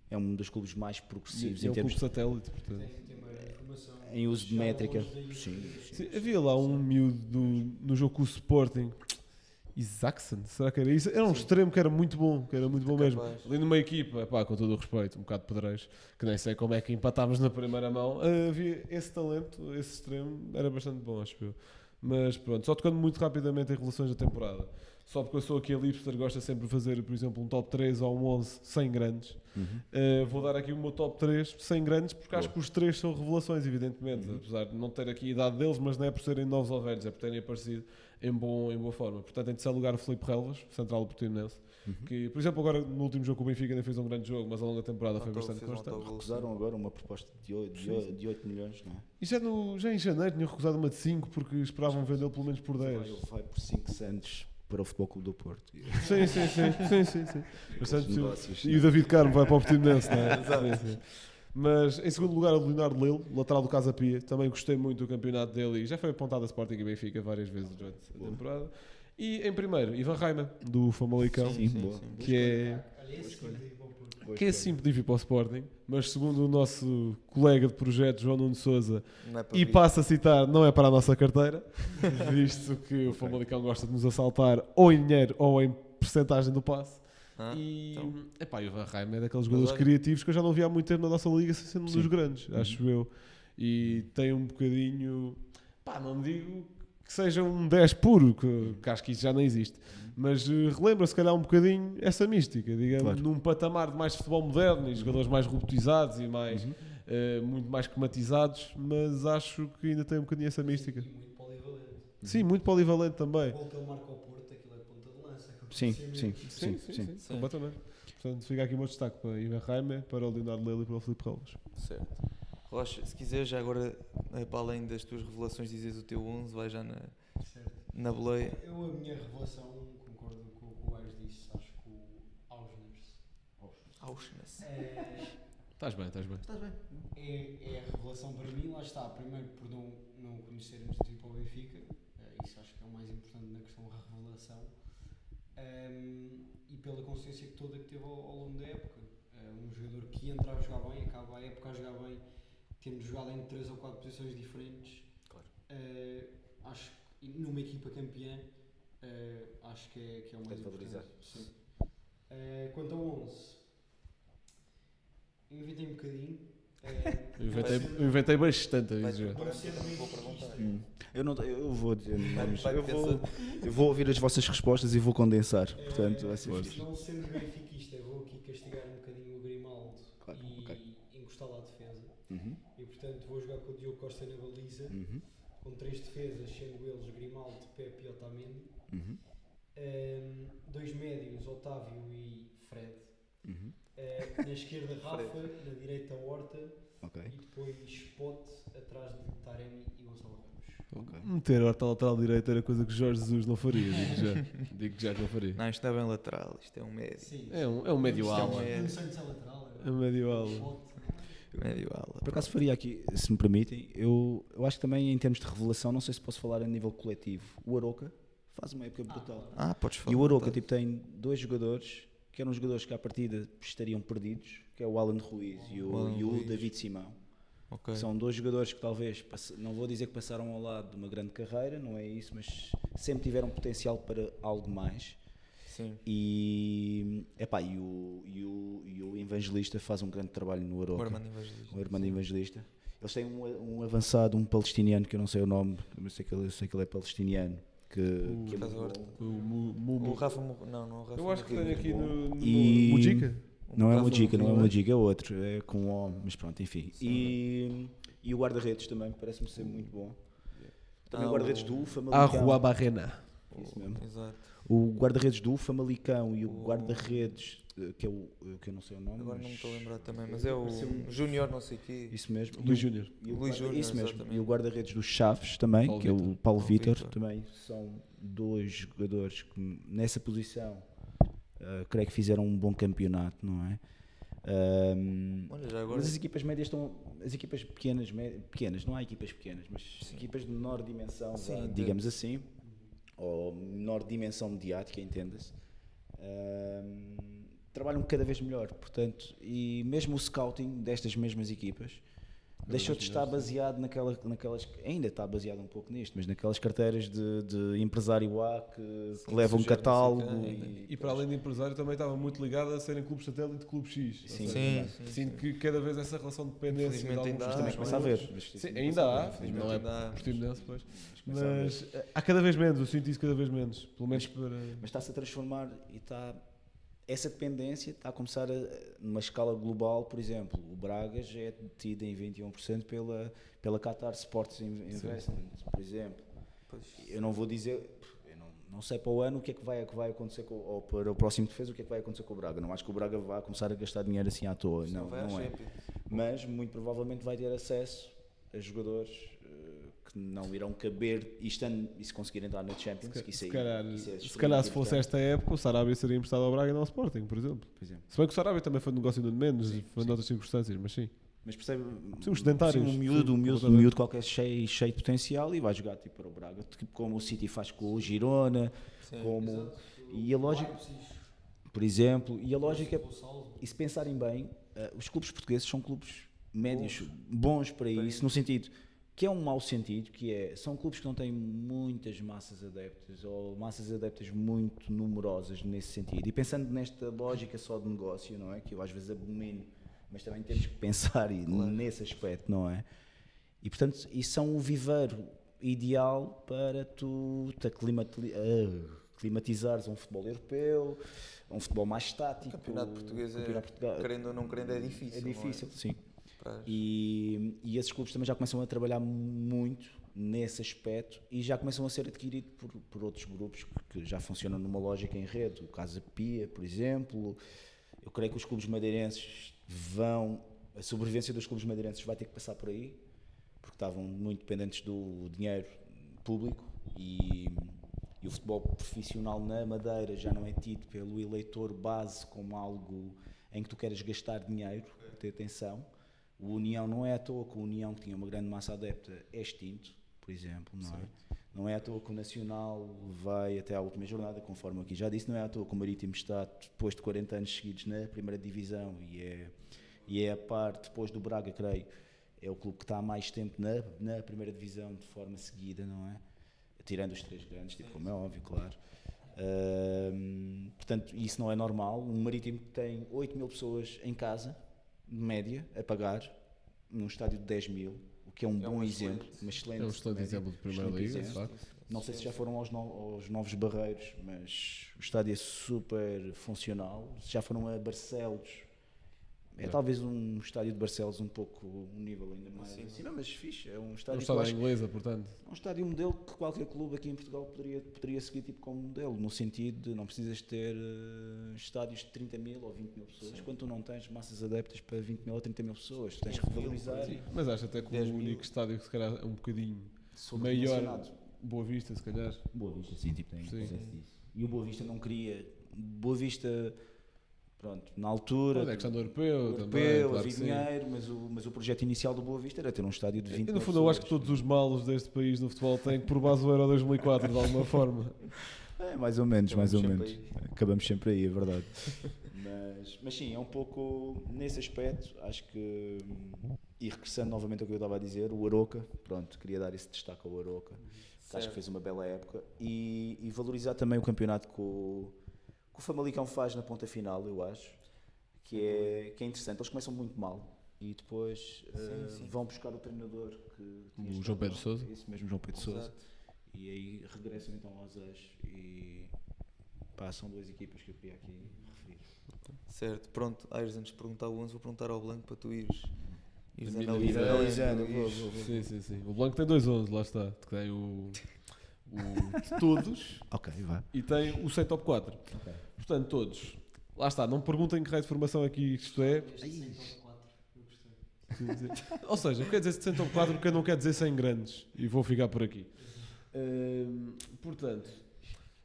é um dos clubes mais progressivos É em um termos clube satélite, portanto. Tem maior informação. em uso de métrica. Sim. Sim, havia lá um miúdo no jogo com o Sporting, Isaacson, será que era isso? Era um extremo que era muito bom mesmo. Capaz. Ali numa equipa, pá, com todo o respeito, um bocado pedreiros, que nem sei como é que empatávamos na primeira mão, havia esse talento, esse extremo, era bastante bom, acho eu. Mas pronto, só tocando muito rapidamente em relações da temporada. Só porque eu sou aqui a Lipster, gosto sempre de fazer, por exemplo, um top 3 ou um 11 sem grandes. Vou dar aqui o meu top 3 sem grandes, porque acho que os 3 são revelações, evidentemente. Apesar de não ter aqui a idade deles, mas não é por serem novos ou velhos, é por terem aparecido em boa forma. Portanto, em terceiro lugar, o Filipe Relvas, central do Portimonense, que, por exemplo, agora no último jogo com o Benfica ainda fez um grande jogo, mas ao longo da temporada foi bastante constante. Recusaram agora uma proposta de 8 milhões, não é? E já em janeiro tinham recusado uma de 5 porque esperavam vendê-lo pelo menos por 10. Ele vai por 5 centos para o Futebol Clube do Porto. Sim. Bastante possível. Negócios, E o David Carmo vai para o Portimonense, não é? Sim. Mas em segundo lugar, o Leonardo Lelo, lateral do Casa Pia. Também gostei muito do campeonato dele e já foi apontado a Sporting e Benfica várias vezes durante a temporada. E em primeiro, Ivan Reimer, do Famalicão, Sim, boa. que é Olha, esse tipo de bom ponto. que é simples de vir para o Sporting, mas segundo o nosso colega de projeto, João Nuno Sousa, e passo a citar, não é para a nossa carteira, visto que o Famalicão gosta de nos assaltar ou em dinheiro ou em percentagem do passe. E epá, o Ivan Reimer é daqueles jogadores criativos que eu já não vi há muito tempo na nossa liga, sendo um dos grandes, acho eu. E tem um bocadinho, pá, não digo que seja um 10 puro, que acho que isso já não existe. Mas relembra se calhar um bocadinho essa mística, digamos, num patamar de mais futebol moderno e jogadores mais robotizados e mais, muito mais esquematizados, mas acho que ainda tem um bocadinho essa mística. E muito polivalente. Sim, muito polivalente também. O gol que ele marca ao Porto, aquilo é ponta de lança. Sim, completamente. Portanto, fica aqui o meu destaque para Ivan Reimer, para o Leonardo Lelo e para o Filipe Relvas. Certo. Rocha, se quiseres, já agora, para além das tuas revelações, dizes o teu 11, vai já na boleia. Eu, a minha revelação, concordo com o que o Aires disse, acho que o Auschwitz Estás bem. é a revelação para mim, lá está. Primeiro por não conhecermos o tipo ao Benfica, isso acho que é o mais importante na questão da revelação, e pela consciência toda que teve ao longo da época. Um jogador que entra a jogar bem, acaba a época a jogar bem, tendo jogado em 3 ou 4 posições diferentes. Claro. Acho que numa equipa campeã, acho que é o mais importante. Sim. Quanto ao 11, eu inventei um bocadinho. Eu inventei bastante a Vai dizer. Vou ser vou perguntar. Eu vou dizer nomes. Vai pensando. Eu vou ouvir as vossas respostas e vou condensar. Portanto, vai ser fixe. não sendo benfiquista, eu vou aqui castigar um bocadinho o Grimaldo Claro, e ok. encostar lá a defesa. Uhum, E portanto vou jogar com o Diogo Costa na baliza, uhum, com 3 defesas, sendo eles Grimaldo, Pepe e Otamendi. uhum, 2 médios, Otávio e Fred. uhum. Na esquerda Rafa, na direita Horta Ok. e depois Pote atrás de Taremi e Gonçalo Ramos. Ok. Meter Horta lateral direito era coisa que Jorge Jesus não faria, digo já que não faria. Não, isto não é bem lateral, isto é um médio. Sim. É um médio Isto é um ala. médio. Não sei se é lateral. É um médio ala. Pote. Médio ala. Por acaso faria aqui, se me permitem, eu acho que também em termos de revelação, não sei se posso falar a nível coletivo, o Aroca faz uma época brutal. Podes falar. E o Aroca tá. tipo, tem 2 jogadores que eram jogadores que à partida estariam perdidos, que é o Alan Ruiz e o David Simão. Ok. São 2 jogadores que talvez, não vou dizer que passaram ao lado de uma grande carreira, não é isso, mas sempre tiveram potencial para algo mais. Sim. E o Evangelista faz um grande trabalho no Aroca. O Armando Evangelista. O Armando Evangelista. Eles têm um avançado, um palestiniano, que eu não sei o nome, mas sei que ele é palestiniano. Que é Estás muito agora? bom. O Rafa não, o Rafa Eu acho que Morreu. tenho aqui no E- Mujica. Não é o Rafa Mujica, não é o Morreu. Mujica, é outro, é com O, mas pronto, enfim. E E o guarda-redes também, parece-me ser muito bom. Também Ah, o guarda-redes o- do A Famalicão. Rua Barrena. Isso mesmo. Exato. O guarda-redes do Famalicão e o guarda-redes, que é o que eu não sei o nome. Agora não me mas- estou a lembrar também, mas é o Pareceu-me- Júnior não sei o quê. Isso mesmo. Luís Júnior. E o Luís guarda- Júnior, isso mesmo. exatamente. E o guarda-redes dos Chaves também, Paulo que é o Vítor. Paulo Paulo Vítor, Vítor. também são dois jogadores que nessa posição creio que fizeram um bom campeonato, não é? Olha, já agora. Mas as equipas médias estão. As equipas pequenas, pequenas, não há equipas pequenas, mas equipas de menor dimensão, Sim, vá, entendo. digamos assim, ou menor dimensão mediática, entenda-se, trabalham cada vez melhor. Portanto, e mesmo o scouting destas mesmas equipas deixou de estar baseado naquelas. Ainda está baseado um pouco nisto, mas naquelas carteiras de empresário A que levam um sugerir catálogo. não sei quem. E para além de empresário também estava muito ligado a serem clubes satélite de clube X. Ou Sim, seja, Sim, sinto que cada vez essa relação de dependência de Infelizmente alguns ainda há, clubes Também não começa a é? haver. mas Sim, começa ainda a há, haver, infelizmente. não é ainda há. portimonense, pois. começa a haver. Mas há cada vez menos, eu sinto isso cada vez menos. Pelo menos para. Mas está-se a transformar e está. Essa dependência está a começar numa escala global, por exemplo, o Braga já é detido em 21% pela Qatar Sports Investment, por exemplo. Eu não vou dizer, eu não sei para o ano o que é que vai acontecer ou para o próximo defesa o que é que vai acontecer com o Braga. Não acho que o Braga vá começar a gastar dinheiro assim à toa, Não não, vai à não é. Champions. Mas muito provavelmente vai ter acesso a jogadores que não irão caber e se conseguir entrar na Champions. que isso Se aí- calhar, isso é se calhar se extremamente fosse importante. esta época, o Sarabia seria emprestado ao Braga e não ao Sporting, por exemplo. Por exemplo. Se bem que o Sarabia também foi de negócio de menos, Sim, foi sim. noutras circunstâncias, mas sim. Mas percebe? Sim, os sedentários. Sim, Sim, um completamente. miúdo qualquer cheio de potencial e vai jogar tipo para o Braga, tipo como o City faz com o Girona, como e a lógica, por exemplo, e a lógica, e se pensarem bem, os clubes portugueses são clubes médios, bons para isso, no sentido que é um mau sentido, que é, são clubes que não têm muitas massas adeptas ou massas adeptas muito numerosas nesse sentido. E pensando nesta lógica só de negócio, não é? Que eu às vezes abomino, mas também temos que pensar nesse aspecto, não é? E portanto, isso são o viveiro ideal para tu te climatizares a um futebol europeu, a um futebol mais estático. O campeonato português, Portugal- querendo ou não querendo, é difícil. é difícil, sim. Para- E esses clubes também já começam a trabalhar muito nesse aspecto e já começam a ser adquiridos por outros grupos que já funcionam numa lógica em rede. O Casa Pia, por exemplo. Eu creio que os clubes madeirenses a sobrevivência dos clubes madeirenses vai ter que passar por aí, porque estavam muito dependentes do dinheiro público e o futebol profissional na Madeira já não é tido pelo eleitor base como algo em que tu queres gastar dinheiro, ter atenção. O União não é à toa que o União, que tinha uma grande massa adepta, é extinto, por exemplo, não é? Não é à toa que o Nacional vai até à última jornada, conforme aqui já disse, não é à toa que o Marítimo está depois de 40 anos seguidos na primeira divisão e é a par, depois do Braga, creio, é o clube que está há mais tempo na primeira divisão de forma seguida, não é? Tirando os três grandes, tipo, como é óbvio, claro. Portanto, isso não é normal. Um Marítimo que tem 8 mil pessoas em casa, de média, a pagar, num estádio de 10 mil, o que é um bom exemplo, uma excelente É um excelente média, exemplo de Primeira excelente Liga, de exemplo. facto. Não sei se já foram aos novos Barreiros, mas o estádio é super funcional. Se já foram a Barcelos, é talvez um estádio de Barcelos um pouco um nível ainda mais acima, mas fixe. É um É um estádio que eu estado acho inglesa, portanto. é um estádio modelo que qualquer clube aqui em Portugal poderia seguir tipo como modelo, no sentido de não precisas ter estádios de 30 mil ou 20 mil pessoas, quando tu não tens massas adeptas para 20 mil ou 30 mil pessoas, tu tens que valorizar. Mas acho até que 10 o mil. único estádio que se calhar é um bocadinho Sobredimensionado. maior, Boa Vista, se calhar. Boa Vista, sim, tipo, tem Sim. presença disso. E o Boa Vista não queria. Boa Vista, pronto, na altura. Mas é questão do europeu, também. Europeu, Claro havia que sim. dinheiro, mas o projeto inicial do Boa Vista era ter um estádio de 20 E mil no fundo eu acho que pessoas. todos os malos deste país no futebol têm que por base o Euro 2004 de alguma forma. É, mais ou menos, mais ou Acabamos menos. sempre Acabamos sempre aí, é verdade. mas sim, é um pouco nesse aspecto, acho que, e regressando novamente ao que eu estava a dizer, o Aroca, pronto, queria dar esse destaque ao Aroca, que acho que fez uma bela época, e valorizar também o campeonato que o Famalicão faz na ponta final, eu acho, que é interessante. Eles começam muito mal e depois vão buscar o treinador que tinha O estado João Pedro lá. Sousa. Isso mesmo, João Pedro Sousa. Exato. E aí regressam então aos eixos e são duas equipas que eu queria aqui referir. Certo, pronto. Aires, antes de perguntar o 11, vou perguntar ao Blanco para tu ires Ires Ir analisando. Sim. O Blanco tem 2-11, lá está. Tem o de todos Ok, vá. e tem o 100 top 4. Ok. Portanto, todos. Lá está, não me perguntem que raio de formação aqui isto é. Este 100 top 4, eu gostei. Ou seja, quer dizer 100 top 4 porque eu não quero dizer 100 grandes. E vou ficar por aqui. Portanto,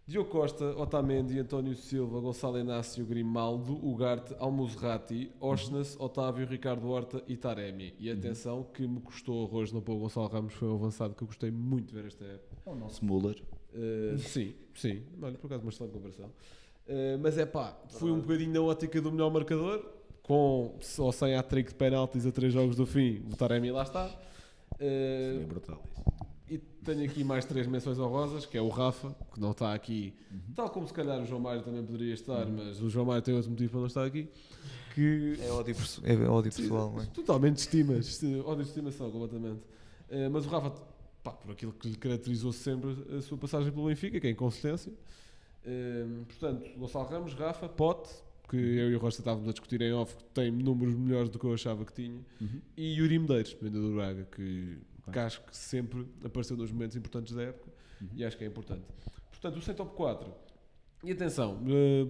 Diogo Costa, Otamendi, António Silva, Gonçalo Inácio, Grimaldo, Ugarte, Almuzerati, Osnas, Otávio, Ricardo Horta e Taremi. E atenção que me custou arroz não pôr o Gonçalo Ramos, foi um avançado que eu gostei muito de ver esta época. O nosso Müller. Sim. Olha, por acaso uma excelente comparação. Mas é pá, fui um bocadinho na ótica do melhor marcador, com ou sem hat-trick de penaltis a 3 jogos do fim, o Taremi lá está. É brutal isso. E tenho aqui mais 3 menções honrosas, que é o Rafa, que não está aqui, tal como se calhar o João Mário também poderia estar, mas o João Mário tem outro motivo para não estar aqui, que É ódio pessoal, não é? totalmente ódio de estimação, completamente. Mas o Rafa, pá, por aquilo que lhe caracterizou sempre a sua passagem pelo Benfica, que é a inconsistência. Portanto, Gonçalo Ramos, Rafa, Pote, que eu e o Rocha estávamos a discutir em off, que tem números melhores do que eu achava que tinha, e Yuri Medeiros, vendedor do Braga, que acho que sempre apareceu nos momentos importantes da época e acho que é importante. Portanto, o 100 top 4. E atenção,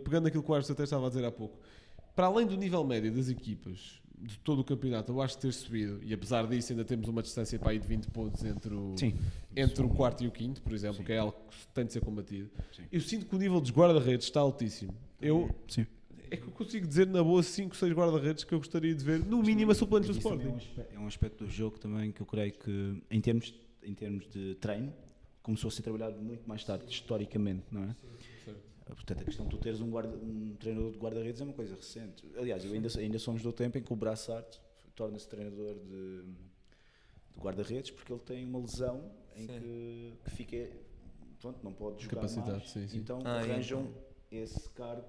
pegando aquilo que o Ars até estava a dizer há pouco, para além do nível médio das equipas de todo o campeonato, eu acho que ter subido, e apesar disso ainda temos uma distância para aí de 20 pontos entre o quarto e o quinto, por exemplo, que é algo que tem de ser combatido. Eu sinto que o nível dos guarda-redes está altíssimo. É que eu consigo dizer na boa 5, 6 guarda-redes que eu gostaria de ver, no mínimo, a suplentes do Isso também Sporting. é um aspecto do jogo também que eu creio que, em termos de treino, começou a ser trabalhado muito mais tarde, historicamente, não é? Portanto, a questão de tu teres um treinador de guarda-redes é uma coisa recente. Aliás, ainda somos do tempo em que o Brassard torna-se treinador de guarda-redes porque ele tem uma lesão em que fica, pronto, não pode jogar mais. Sim. Então arranjam esse cargo.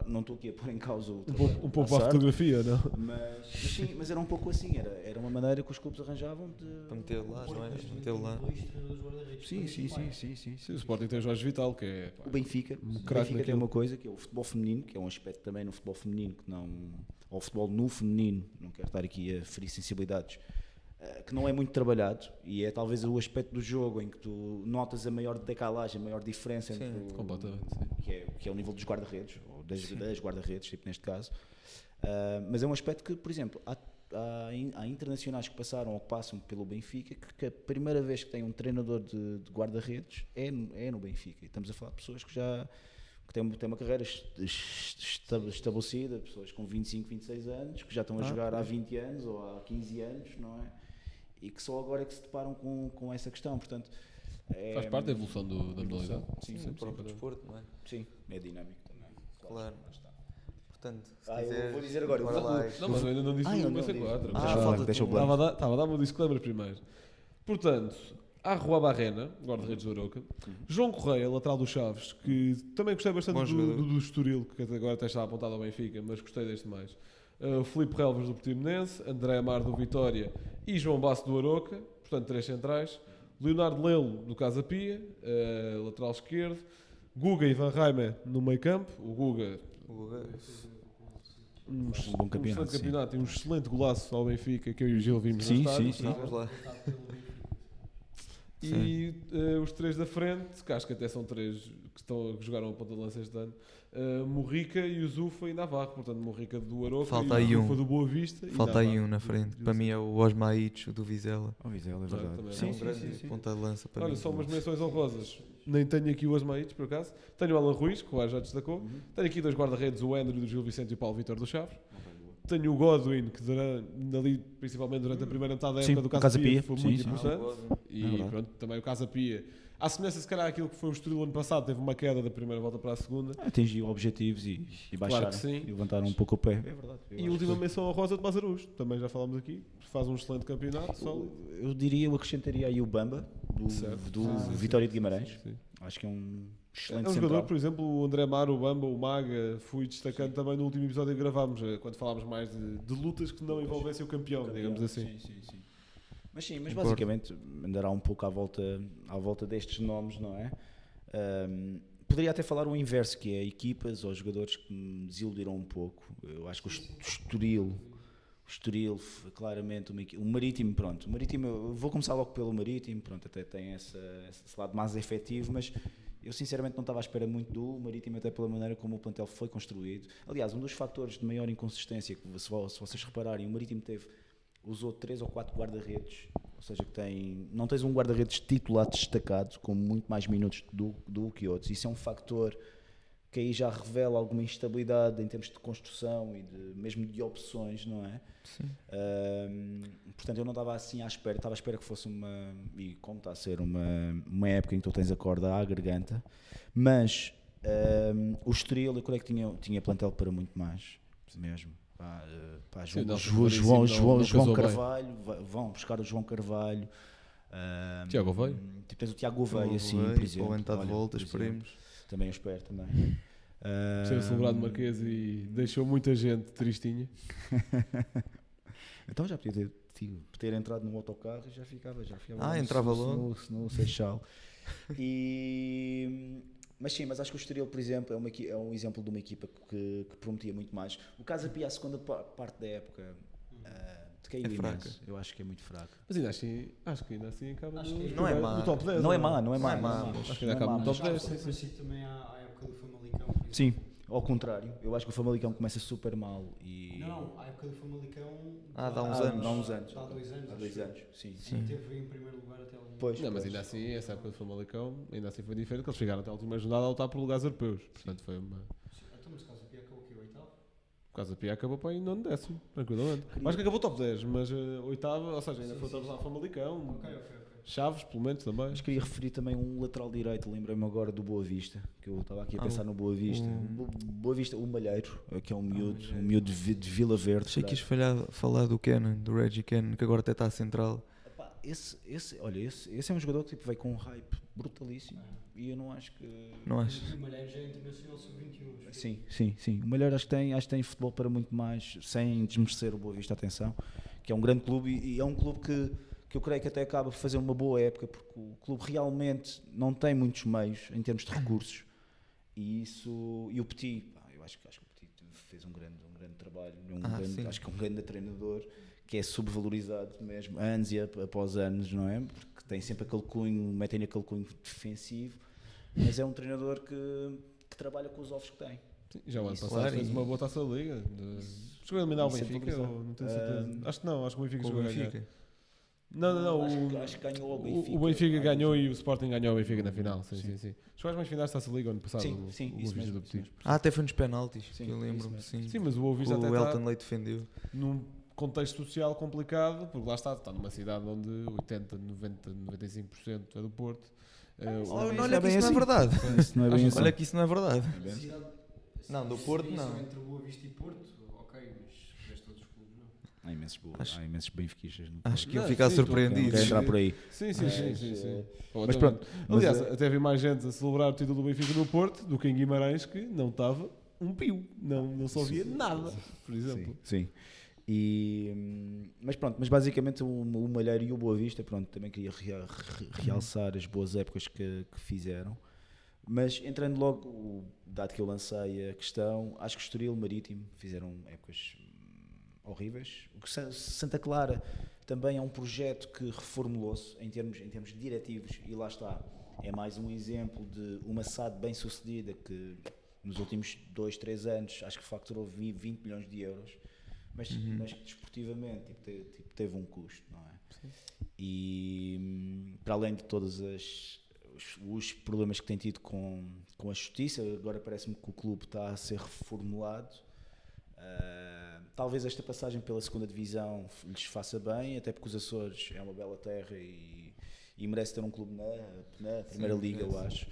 Não estou aqui a pôr em causa o Um pouco para a fotografia, não? mas era um pouco assim, era uma maneira que os clubes arranjavam Para meter lá, não é? Metê-lo lá. Dois treinadores guarda-redes. Sim. O Sporting tem o Jorge Vital, que é O Benfica, craque tem naquilo. uma coisa que é o futebol feminino, que é um aspecto também no futebol feminino que não, ou futebol no feminino, não quero estar aqui a ferir sensibilidades, que não é muito trabalhado e é talvez o aspecto do jogo em que tu notas a maior decalagem, a maior diferença entre completamente, que é o nível dos guarda-redes, ou das guarda-redes, tipo neste caso. Mas é um aspecto que, por exemplo, há internacionais que passaram ou que passam pelo Benfica que a primeira vez que tem um treinador de guarda-redes é no Benfica. E estamos a falar de pessoas que têm uma carreira estabelecida, pessoas com 25, 26 anos, que já estão a jogar há 20 anos ou há 15 anos, não é? E que só agora é que se deparam com essa questão. Portanto, faz parte da evolução da modalidade. Sim, o próprio desporto, não é? Sim, é dinâmico também. Claro. Portanto, se Eu quiseres, vou dizer agora. bora lá. Não, mas eu ainda não disse eu o não BC4. disse. Deixa o Blanco. Estava a dar o meu disclaimer primeiro. Portanto, Arroa Barrena, guarda-redes do Arouca. João Correia, lateral do Chaves, que também gostei bastante Bom jogador. do Estoril, que agora até está apontado ao Benfica, mas gostei deste mais. Filipe Relvas do Portimonense, André Amar do Vitória e João Basso do Arouca, portanto 3 centrais. Leonardo Lelo do Casa Pia, lateral esquerdo. Guga e Van Rijmen no meio campo. O Guga, um bom campeonato, excelente sim. campeonato e um excelente golaço ao Benfica que eu e o Gil vimos no Sim, estádio. sim. Vamos lá. E os 3 da frente, que acho que até são 3 que jogaram a ponta de lança este ano, Morrica, Yusufa e Navarro. Portanto, Morrica do Arouca Falta e aí Yusufa um. do Boa Vista. Falta e aí Navarro. um na frente. Para mim é o Osmaites, do Vizela. Oh, Vizela, é Também. verdade. É um grande ponta de lança para Olha, mim. só umas menções honrosas. Nem tenho aqui o Osmaites, por acaso. Tenho o Alan Ruiz, que o Ar já destacou. Tenho aqui 2 guarda-redes, o Andrew do Gil Vicente e o Paulo Vitor do Chaves. Tenho o Godwin, que ali, principalmente durante a primeira metade da Sim, época do o Casa Casa Pia, Pia. foi Sim, muito sim. importante. E verdade. pronto, também o Casa Pia. À semelhança, se calhar, aquilo que foi o Estoril ano passado, teve uma queda da primeira volta para a segunda. Atingiu objetivos e baixaram. que sim. E levantaram um pouco o pé. É verdade. E última menção honrosa de Mazarujo, também já falámos aqui, faz um excelente campeonato, sólido. Eu acrescentaria aí o Bamba, Certo. do Sim, sim, Vitória de Guimarães. Sim. Acho que é um É excelente um central. jogador, por exemplo, o André Mar, o Bamba, o Maga, fui destacando também no último episódio que gravámos, quando falámos mais de lutas que não envolvessem o campeão, digamos assim. Sim. Mas Concordo. basicamente andará um pouco à volta destes nomes, não é? Poderia até falar o inverso, que é equipas ou jogadores que me desiludiram um pouco. Eu acho que o O Estoril, claramente, o Marítimo, pronto. O Marítimo, eu vou começar logo pelo Marítimo, pronto, até tem esse lado mais efetivo, mas eu sinceramente não estava à espera muito do Marítimo, até pela maneira como o plantel foi construído. Aliás, um dos fatores de maior inconsistência, que se vocês repararem, o Marítimo usou 3 ou 4 guarda-redes, ou seja, que não tens um guarda-redes titular destacado, com muito mais minutos do que outros. Isso é um fator que aí já revela alguma instabilidade em termos de construção e mesmo de opções, não é? Sim. Portanto, eu não estava assim à espera, estava à espera que fosse e como está a ser uma época em que tu tens a corda à garganta, mas o Estoril eu creio que tinha plantel para muito mais, mesmo. João Carvalho, vão buscar o João Carvalho. Tiago Gouveia. Tipo, tens o Tiago Gouveia, assim, por exemplo. Ou está de volta, por esperemos. exemplo. Também eu espero, também. Ser celebrado Marquês e deixou muita gente tristinha. Então já podia ter entrado no autocarro e já ficava entrava logo no Seixal. Mas sim, mas acho que o Estoril, por exemplo, é um exemplo de uma equipa que prometia muito mais. O Casa Pia, a segunda parte da época, decaiu imenso. Eu acho que é muito fraca. Mas acho que ainda assim acaba não é má. no top 10. Não é má. Acho que ainda acaba no top 10. Sim. Também à época do Famalicão. por exemplo. Sim, ao contrário. Eu acho que o Famalicão começa super mal. Não, à época do Famalicão. Dá uns anos. Há 2 anos. Há 2 anos, sim. Teve em primeiro lugar até algum. Pois, Não, mas ainda assim, essa época do Famalicão, ainda assim foi diferente, que eles chegaram até a última jornada a lutar por lugares europeus. Portanto, foi uma... Então, mas Casa Pia acabou aqui o oitavo? O Casa Pia acabou para aí no 9º, tranquilamente. Acho que acabou top 10, mas oitavo, ou seja, ainda foi lá Famalicão. Ok. Chaves, pelo menos, também. Mas queria referir também um lateral direito, lembrei-me agora do Boa Vista, que eu estava aqui a pensar no Boa Vista. Boa Vista, o Malheiro, que é um miúdo de Vila Verde. Achei que ias falar do Cannon, do Reggie Cannon, que agora até está à central. Epá, esse é um jogador que veio com um hype brutalíssimo e eu não acho que... Não acho? O Malheiro já é internacional sub-21. Sim. O Malheiro acho que tem futebol para muito mais, sem desmerecer o Boa Vista, atenção, que é um grande clube e é um clube que eu creio que até acaba por fazer uma boa época, porque o clube realmente não tem muitos meios em termos de recursos e o Petit, eu acho que o Petit fez um grande trabalho, acho que é um grande treinador que é subvalorizado mesmo, anos e após anos, não é? Porque tem sempre aquele cunho, metem aquele cunho defensivo, mas é um treinador que trabalha com os ovos que tem. Sim, já o ano passado fez uma boa taça da Liga. Chegou a eliminar o Benfica? Não tenho certeza. Acho que não, acho que o Benfica chegou a ganhar. Não. Acho que ganhou o Benfica. O Benfica ganhou e o Sporting ganhou o Benfica na final. Sim. Chegou às meias finais da Taça Liga ano passado. Sim, o isso Benfica mesmo. do Petit. Até foi nos penaltis, Sim, que eu lembro-me. isso mesmo. Sim, mas o Boa Vista até o está Elton Leite defendeu. num contexto social complicado, porque lá está numa cidade onde 80, 90, 95% é do Porto. Olha que isso não é verdade. Isso não é bem assim. Olha que isso não é verdade. Cidade- Não, do Porto Sim, não. só entre Boa Vista e Porto, ok, mas vês todos os clubes, não. Há imensos benfiquistas. Acho que iam Não, ficar sim, surpreendidos. Quero entrar por aí. Sim. Mas pronto. Aliás, até havia mais gente a celebrar o título do Benfica no Porto do que em Guimarães, que não estava um pio. Não só via nada, por exemplo. Sim. Mas pronto, mas basicamente o Malheiro e o Boa Vista, pronto, também queria realçar as boas épocas que fizeram. Mas entrando logo, dado que eu lancei a questão, acho que o Estoril e o Marítimo fizeram épocas horríveis. O que Santa Clara também é um projeto que reformulou-se em termos diretivos e lá está. É mais um exemplo de uma SAD bem sucedida que nos últimos 2-3 anos acho que faturou 20 milhões de euros, mas que desportivamente teve um custo, não é? Sim. E para além de todos os problemas que tem tido com a justiça, agora parece-me que o clube está a ser reformulado. Talvez esta passagem pela segunda divisão lhes faça bem, até porque os Açores é uma bela terra e merece ter um clube na Primeira Liga, eu acho.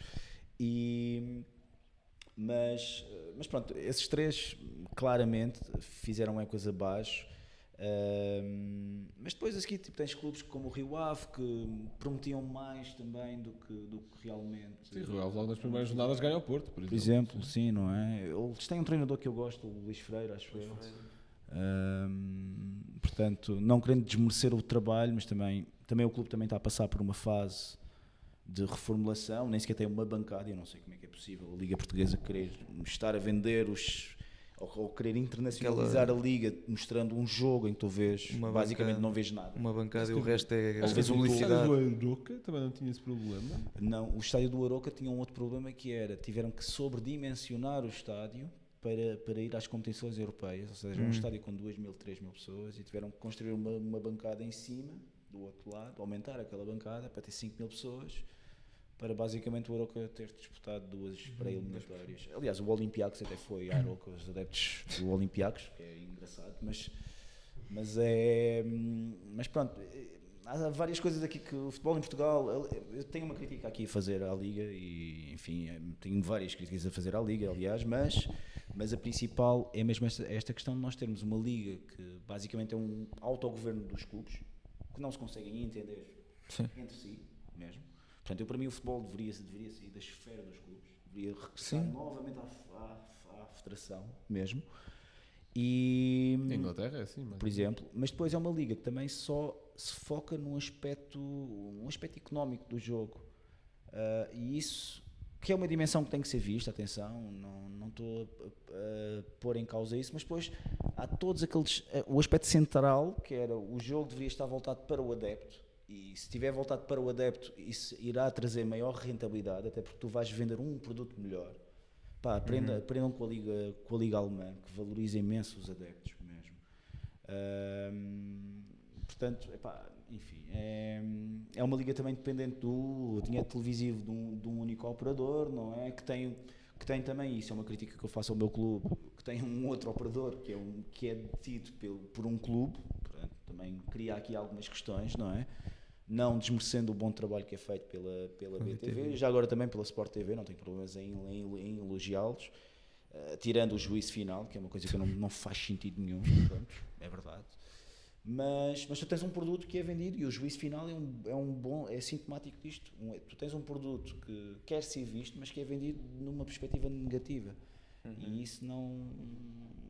Mas pronto, esses três claramente fizeram épocas abaixo. Mas depois aqui tens clubes como o Rio Ave que prometiam mais também do que realmente. Sim, o Rio Ave logo nas primeiras jornadas ganha o Porto, por exemplo. Sim, não é? Eles têm um treinador que eu gosto, o Luís Freire, acho eu. Portanto, não querendo desmerecer o trabalho, mas também o clube também está a passar por uma fase de reformulação, nem sequer tem uma bancada, eu não sei como é que é possível a Liga Portuguesa querer estar a vender ou querer internacionalizar a liga mostrando um jogo em que tu vês, Uma basicamente bancada. não vês nada. Uma bancada e o resto é Às vezes um publicidade. O Aroca também não tinha esse problema. Não, o estádio do Aroca tinha um outro problema que era, tiveram que sobredimensionar o estádio para ir às competições europeias, ou seja, um estádio com 2.000, 3.000 pessoas, e tiveram que construir uma bancada em cima, do outro lado, aumentar aquela bancada para ter 5.000 pessoas, para basicamente o Aroca ter disputado 2 pré-eliminatórias. Aliás, o Olympiacos até foi a Aroca, os adeptos do Olympiacos, que é engraçado, mas pronto, há várias coisas aqui que o futebol em Portugal, eu tenho uma crítica aqui a fazer à Liga e, enfim, tenho várias críticas a fazer à Liga, aliás, mas a principal é mesmo esta questão de nós termos uma Liga que basicamente é um autogoverno dos clubes, que não se conseguem entender entre si mesmo. Portanto, para mim o futebol deveria sair da esfera dos clubes, deveria regressar novamente à federação mesmo. E, Na Inglaterra é assim, mas... por exemplo, mas depois é uma liga que também só se foca num aspecto económico do jogo. E isso, que é uma dimensão que tem que ser vista, atenção, não estou a pôr em causa isso, mas depois há todos aqueles... O aspecto central, que era o jogo deveria estar voltado para o adepto, e se estiver voltado para o adepto, isso irá trazer maior rentabilidade, até porque tu vais vender um produto melhor. Pá, aprendam com a Liga Alemã, que valoriza imenso os adeptos mesmo. Portanto, enfim, é uma liga também dependente do dinheiro televisivo de um único operador, não é? Que tem também, isso é uma crítica que eu faço ao meu clube, que tem um outro operador que é detido por um clube. Portanto, também cria aqui algumas questões, não é? Não desmerecendo o bom trabalho que é feito pela BTV, já agora também pela Sport TV, não tenho problemas em elogiá-los, tirando o juízo final, que é uma coisa que não faz sentido nenhum, pronto, é verdade. Mas tu tens um produto que é vendido e o juízo final é sintomático disto. Tu tens um produto que quer ser visto, mas que é vendido numa perspectiva negativa. E isso não...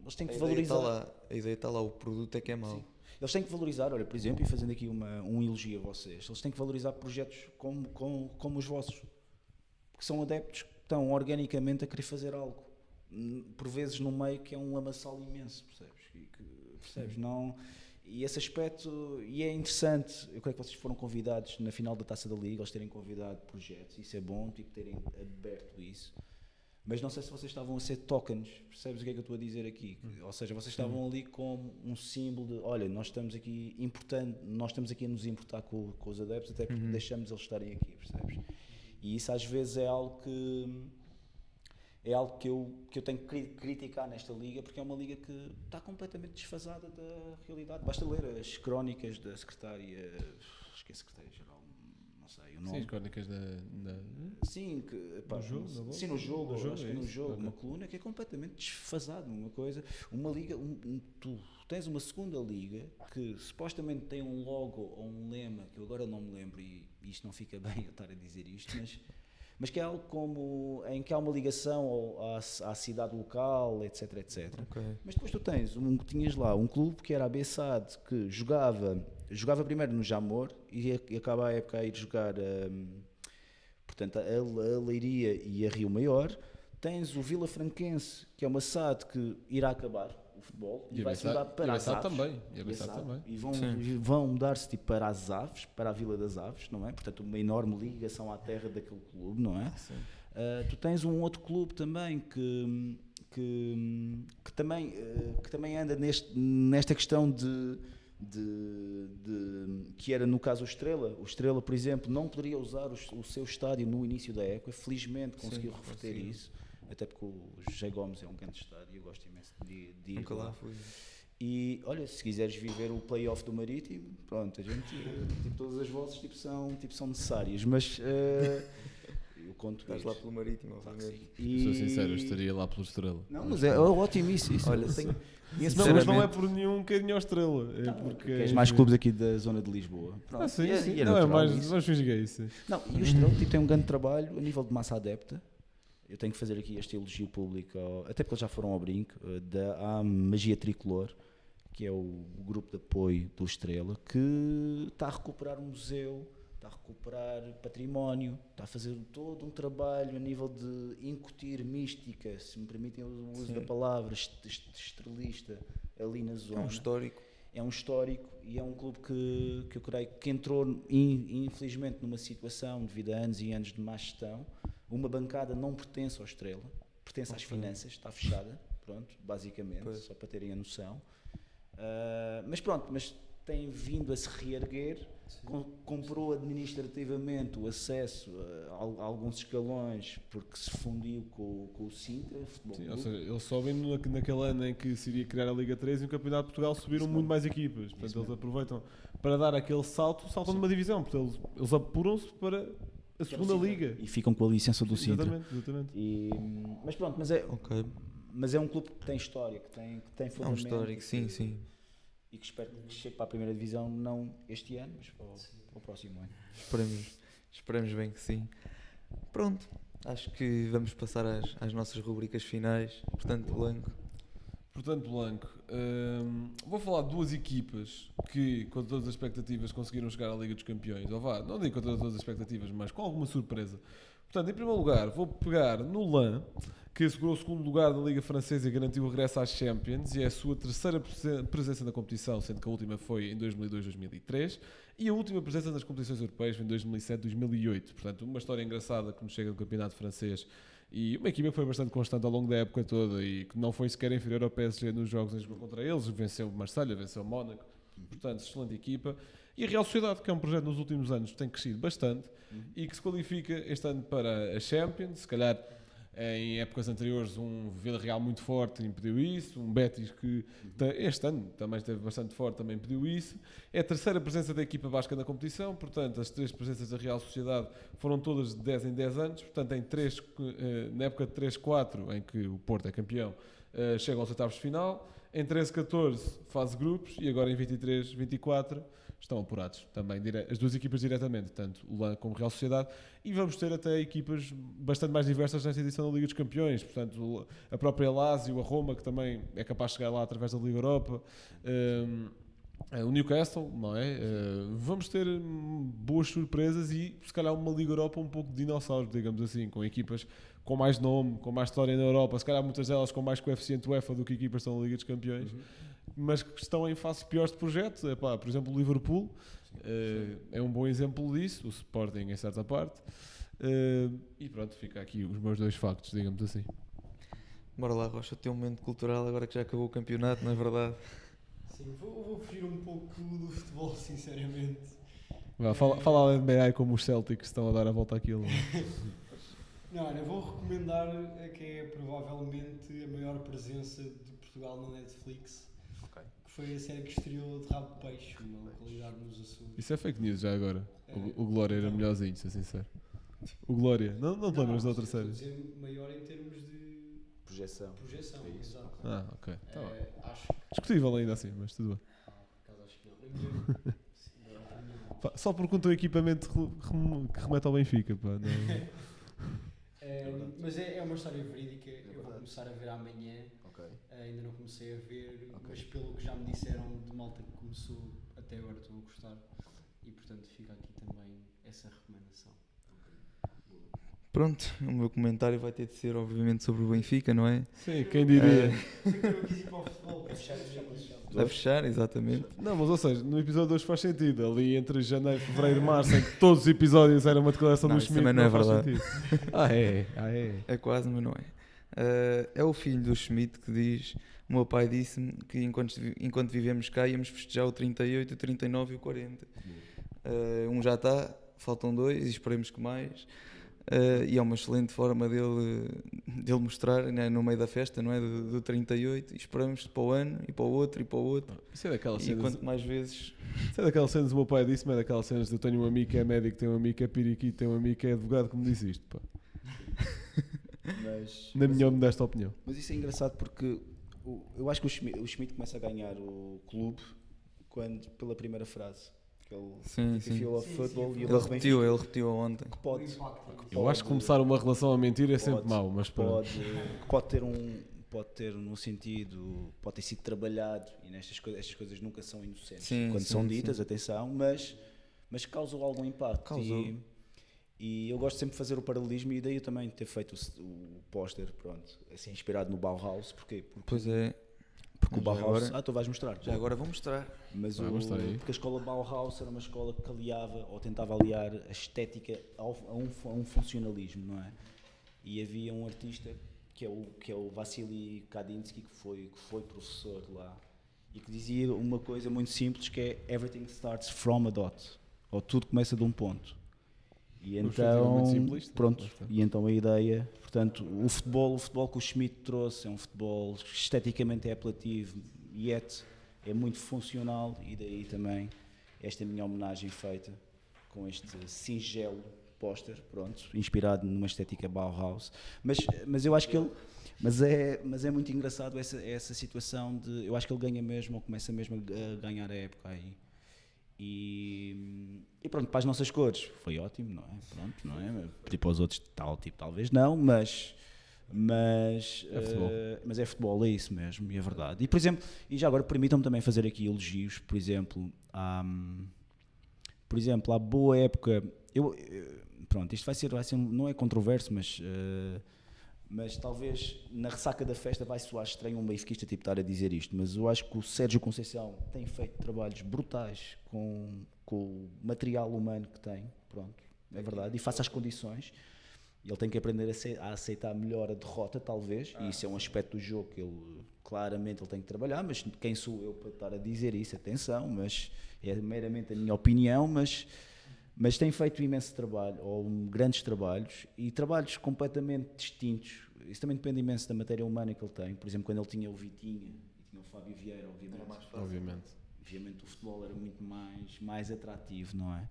Eles têm que valorizar. A ideia está lá, o produto é que é mau. Sim. Eles têm que valorizar, olha, por exemplo, e fazendo aqui um elogio a vocês, eles têm que valorizar projetos como os vossos, porque são adeptos que estão organicamente a querer fazer algo, por vezes no meio que é um lamaçal imenso, percebes? Não, e esse aspecto, e é interessante, eu creio que vocês foram convidados na final da Taça da Liga, eles terem convidado projetos, isso é bom, terem aberto isso. Mas não sei se vocês estavam a ser tokens, percebes o que é que eu estou a dizer aqui? Ou seja, vocês estavam ali como um símbolo de, olha, nós estamos aqui a nos importar com os adeptos, até porque deixamos eles estarem aqui, percebes? E isso às vezes é algo que eu tenho que criticar nesta liga, porque é uma liga que está completamente desfasada da realidade. Basta ler as crónicas da secretária, acho que é a secretária-geral, não sei o nome. Sim, as crónicas Sim, no jogo, uma coluna que é completamente desfasada, uma liga, tu tens uma segunda liga que supostamente tem um logo ou um lema, que eu agora não me lembro e isto não fica bem eu estar a dizer isto, mas que é algo em que há uma ligação à cidade local, etc. Okay. Mas depois tu tinhas lá um clube que era a Bessade, que jogava primeiro no Jamor e acaba a época a ir jogar portanto, a Leiria e a Rio Maior. Tens o Vila Franquense, que é uma SAD que irá acabar o futebol e vai se mudar para as Aves. E vão mudar-se para as Aves, para a Vila das Aves, não é? Portanto, uma enorme ligação à terra daquele clube, não é? Tu tens um outro clube também que também anda nesta questão que era no caso o Estrela, por exemplo, não poderia usar o seu estádio no início da época, felizmente conseguiu reverter isso, até porque o José Gomes é um grande estádio, eu gosto imenso de ir Nunca lá fui. E olha, se quiseres viver o play-off do Marítimo, pronto, a gente, todas as vozes são necessárias, mas eu conto Estás lá pelo Marítimo, obviamente. Sou sincero, eu estaria lá pelo Estrela. Não, mas é ótimo isso. Olha, mas não é por nenhum carinho ao Estrela. É porque és mais clubes aqui da zona de Lisboa. Pronto. Sim. É não, é mais isso. fingir que é isso. Não, e o Estrela tem um grande trabalho a nível de massa adepta. Eu tenho que fazer aqui este elogio público, até porque eles já foram ao brinco, à Magia Tricolor, que é o grupo de apoio do Estrela, que está a recuperar um museu, está a recuperar património, está a fazer todo um trabalho a nível de incutir mística, se me permitem o uso Sim. da palavra, estrelista, ali na É zona. um histórico. É um histórico e é um clube que eu creio que entrou, infelizmente, numa situação devido a anos e anos de má gestão. Uma bancada não pertence ao Estrela, pertence às finanças, está fechada, pronto, basicamente, Pois. só para terem a noção. Mas pronto, mas tem vindo a se reerguer, comprou administrativamente o acesso a alguns escalões, porque se fundiu com o Sintra Futebol Sim, Clube. ou seja, eles sobem naquele ano em que se iria criar a Liga 3 e o Campeonato de Portugal subiram muito mais equipas. Portanto, Isso eles mesmo. aproveitam para dar aquele saltam numa divisão. Portanto, eles apuram-se para a segunda Liga. E ficam com a licença do Sintra. Exatamente. Mas pronto, Ok. mas é um clube que tem história, que tem É um fundamento. histórico, sim, que- sim. E que espero que chegue para a primeira divisão, não este ano, mas para o próximo ano. Esperemos bem que sim. Pronto, acho que vamos passar às nossas rubricas finais. Portanto, Blanco. Portanto, Blanco, vou falar de duas equipas que, com todas as expectativas, conseguiram chegar à Liga dos Campeões. Ou vá, não digo com todas as expectativas, mas com alguma surpresa. Portanto, em primeiro lugar, vou pegar no LAN, que assegurou o segundo lugar da Liga Francesa e garantiu o regresso às Champions, e é a sua terceira presença na competição, sendo que a última foi em 2002-2003, e a última presença nas competições europeias foi em 2007-2008. Portanto, uma história engraçada que nos chega do campeonato francês, e uma equipa que foi bastante constante ao longo da época toda e que não foi sequer inferior ao PSG nos jogos em que jogou contra eles, venceu o Marselha, venceu o Mónaco, portanto, excelente equipa. E a Real Sociedade, que é um projeto nos últimos anos que tem crescido bastante e que se qualifica este ano para a Champions. Se calhar em épocas anteriores um Villarreal muito forte impediu isso, um Betis que este ano também esteve bastante forte também impediu isso. É a terceira presença da equipa basca na competição, portanto as três presenças da Real Sociedade foram todas de 10 em 10 anos, portanto na época de 3-4 em que o Porto é campeão, chega aos oitavos de final, em 13-14 fase grupos e agora em 23-24 estão apurados também, as duas equipas diretamente, tanto o LAN como a Real Sociedade, e vamos ter até equipas bastante mais diversas nesta edição da Liga dos Campeões, portanto a própria Lazio, a Roma, que também é capaz de chegar lá através da Liga Europa, o Newcastle, não é? Vamos ter boas surpresas e se calhar uma Liga Europa um pouco de dinossauro, digamos assim, com equipas com mais nome, com mais história na Europa, se calhar muitas delas com mais coeficiente UEFA do que equipas que estão na Liga dos Campeões, mas que estão em fases piores de projetos. Por exemplo, o Liverpool é um bom exemplo disso, o Sporting em certa parte, e pronto, fica aqui os meus dois factos, digamos assim. Bora lá, Rocha, tem um momento cultural agora que já acabou o campeonato, não é verdade? Sim, vou fugir um pouco do futebol, sinceramente. Fala a NBA como os Celtics estão a dar a volta àquilo. Não, olha, vou recomendar a que é provavelmente a maior presença de Portugal na Netflix, que foi a série que estreou de Rabo de Peixe, uma localidade nos Açores. Isso é fake news já agora. O Glória era melhorzinho, se ser sincero. O Glória, não te lembras da outra série? Estou a dizer maior em termos de Projeção. projeção, É isso, exato. Ok. Tá bem. Acho que, Discutível ainda assim, mas tudo bem. por acaso acho que não. Na minha- sim, na opinião. Pá, só porque o teu equipamento que remete ao Benfica, pá. Não. Mas é uma história verídica, eu vou começar a ver amanhã, Ok. ainda não comecei a ver, Ok. mas pelo que já me disseram de malta que começou, até agora estou a gostar, e portanto fica aqui também essa recomendação. Pronto, o meu comentário vai ter de ser, obviamente, sobre o Benfica, não é? Sim, quem diria. Eu quis ir para o futebol, para fechar. A fechar, exatamente. Não, mas ou seja, no episódio de hoje faz sentido. Ali entre janeiro, fevereiro e março, em que todos os episódios eram uma declaração Não, do isso Schmidt, também não é faz verdade. sentido. É. É quase, mas não é. É o filho do Schmidt que diz: o meu pai disse-me que enquanto vivemos cá íamos festejar o 38, o 39 e o 40. Um já está, faltam dois e esperemos que mais. E é uma excelente forma dele mostrar, né, no meio da festa, não é? Do 38, e esperamos para o ano e para o outro e para o outro. Isso é daquelas E cenas. quanto mais vezes. Isso é daquelas cenas, o meu pai disse-me, é daquelas cenas de eu tenho um amigo que é médico, tenho um amigo que é periquito, tenho um amigo que é advogado que me disse isto, pá. Na minha modesta opinião. Mas isso é engraçado porque eu acho que o Schmidt começa a ganhar o clube quando, pela primeira frase, que ele Sim, if you sim. love Sim, football, sim. you Ele love repetiu Benfica, ontem. que pode, Eu acho que começar uma relação a mentir é sempre Pode, mau, mas pronto. pode ter um sentido, pode ter sido trabalhado, e estas coisas nunca são inocentes Sim, quando sim, são ditas, sim. atenção, mas causou algum impacto. Causou. E eu gosto sempre de fazer o paralelismo, e daí eu também ter feito o póster, pronto, assim, inspirado no Bauhaus. Porquê? Pois é. Porque o Já Bauhaus... agora- tu vais mostrar. Já agora vou mostrar. Mas Vai mostrar aí. porque a escola Bauhaus era uma escola que aliava ou tentava aliar a estética a um funcionalismo, não é? E havia um artista que é o Vassily Kandinsky, que foi professor lá, e que dizia uma coisa muito simples, que é "Everything starts from a dot", ou tudo começa de um ponto. E então, Muito simplista. pronto, e então a ideia, portanto, o futebol que o Schmidt trouxe é um futebol que esteticamente é apelativo, yet é muito funcional, e daí também esta minha homenagem feita com este singelo póster, pronto, inspirado numa estética Bauhaus. Mas eu acho que ele, mas é muito engraçado essa situação de, eu acho que ele ganha mesmo, ou começa mesmo a ganhar a época aí. E pronto, para as nossas cores foi ótimo, não é? Pronto, não é? Pedir para os outros talvez não, mas É futebol. mas é futebol, é isso mesmo, e é verdade. E por exemplo, e já agora permitam-me também fazer aqui elogios, por exemplo, à boa época. Pronto, isto vai ser não é controverso, mas talvez na ressaca da festa vai soar estranho um benfiquista tipo estar a dizer isto, mas eu acho que o Sérgio Conceição tem feito trabalhos brutais com o material humano que tem, pronto, é verdade, e face às condições. Ele tem que aprender a aceitar melhor a derrota, talvez, e isso é um aspecto do jogo que claramente ele tem que trabalhar, mas quem sou eu para estar a dizer isso? Atenção, mas é meramente a minha opinião, mas tem feito imenso trabalho, ou grandes trabalhos, e trabalhos completamente distintos. Isso também depende imenso da matéria humana que ele tem. Por exemplo, quando ele tinha o Vitinha e tinha o Fábio Vieira, obviamente o futebol era muito mais atrativo, não é?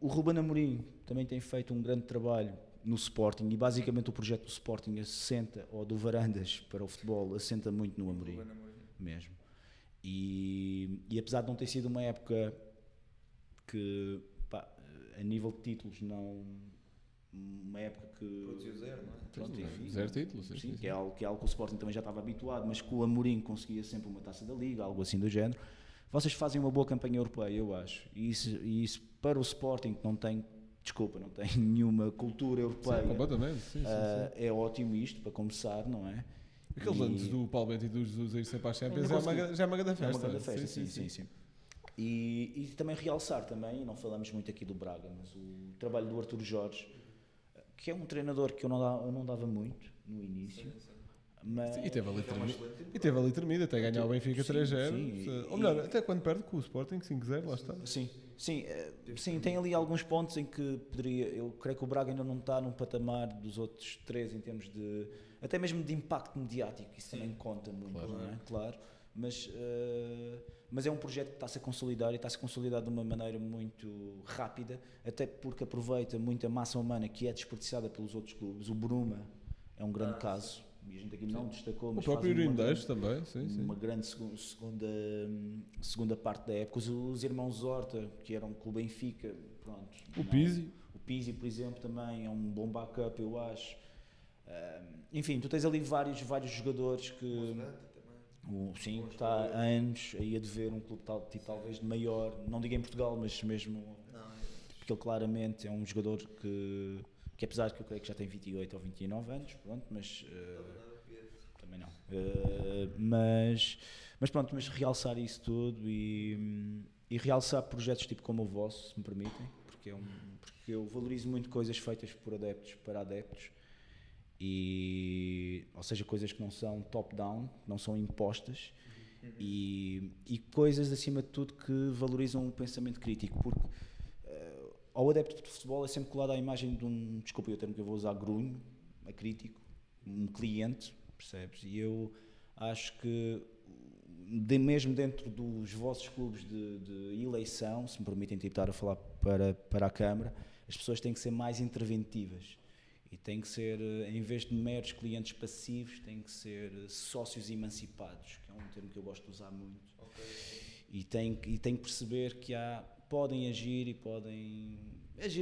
O Ruben Amorim também tem feito um grande trabalho no Sporting, e basicamente o projeto do Sporting assenta, ou do Varandas para o futebol, assenta muito no Amorim mesmo. E apesar de não ter sido uma época que, pá, a nível de títulos, não, uma época que Produziu zero, não é? pronto, enfim, Zero títulos, sim, sim, sim. que é algo que o Sporting também já estava habituado, mas que o Amorim conseguia sempre uma taça da Liga, algo assim do género. Vocês fazem uma boa campanha europeia, eu acho, e isso para o Sporting, que não tem nenhuma cultura europeia, Sim, completamente. Sim. é ótimo isto, para começar, não é? Aqueles anos do Paulo Bento e do Jesus a ir sempre para a Champions já é uma grande É festa. uma grande festa, sim. E também realçar também, não falamos muito aqui do Braga, mas o trabalho do Artur Jorge, que é um treinador que eu não dava muito no início. Mas E teve ali tremido até ganhar o Benfica 3-0. sim, Ou melhor, até quando perde com o Sporting 5-0, lá está. Sim, tem ali alguns pontos em que eu creio que o Braga ainda não está num patamar dos outros três em termos de, até mesmo de impacto mediático, isso também conta muito, Claro. não é? Claro, mas é um projeto que está-se a consolidar, e está-se a consolidar de uma maneira muito rápida, até porque aproveita muita massa humana que é desperdiçada pelos outros clubes. O Bruma é um grande caso, e a gente aqui não destacou, O mas próprio fazem Irindeiros também, sim. uma grande segunda parte da época. Os irmãos Horta, que eram com o Benfica, pronto. O Pizzi. O Pizzi, por exemplo, também é um bom backup, eu acho. Enfim, tu tens ali vários jogadores que... Sim, está há anos aí a dever um clube talvez de maior, não digo em Portugal, mas mesmo... Porque ele claramente é um jogador que apesar de que eu creio que já tem 28 ou 29 anos, pronto, mas... também não. Mas realçar isso tudo e realçar projetos tipo como o vosso, se me permitem, porque eu valorizo muito coisas feitas por adeptos para adeptos, ou seja, coisas que não são top-down, não são impostas, e coisas acima de tudo que valorizam o pensamento crítico, porque ao adepto de futebol é sempre colado à imagem de desculpa o termo que eu vou usar, grunho, crítico, um cliente, percebes? E eu acho que mesmo dentro dos vossos clubes de eleição, se me permitem estar a falar para a Câmara, as pessoas têm que ser mais interventivas e têm que ser, em vez de meros clientes passivos, têm que ser sócios emancipados, que é um termo que eu gosto de usar muito. E têm que perceber que podem agir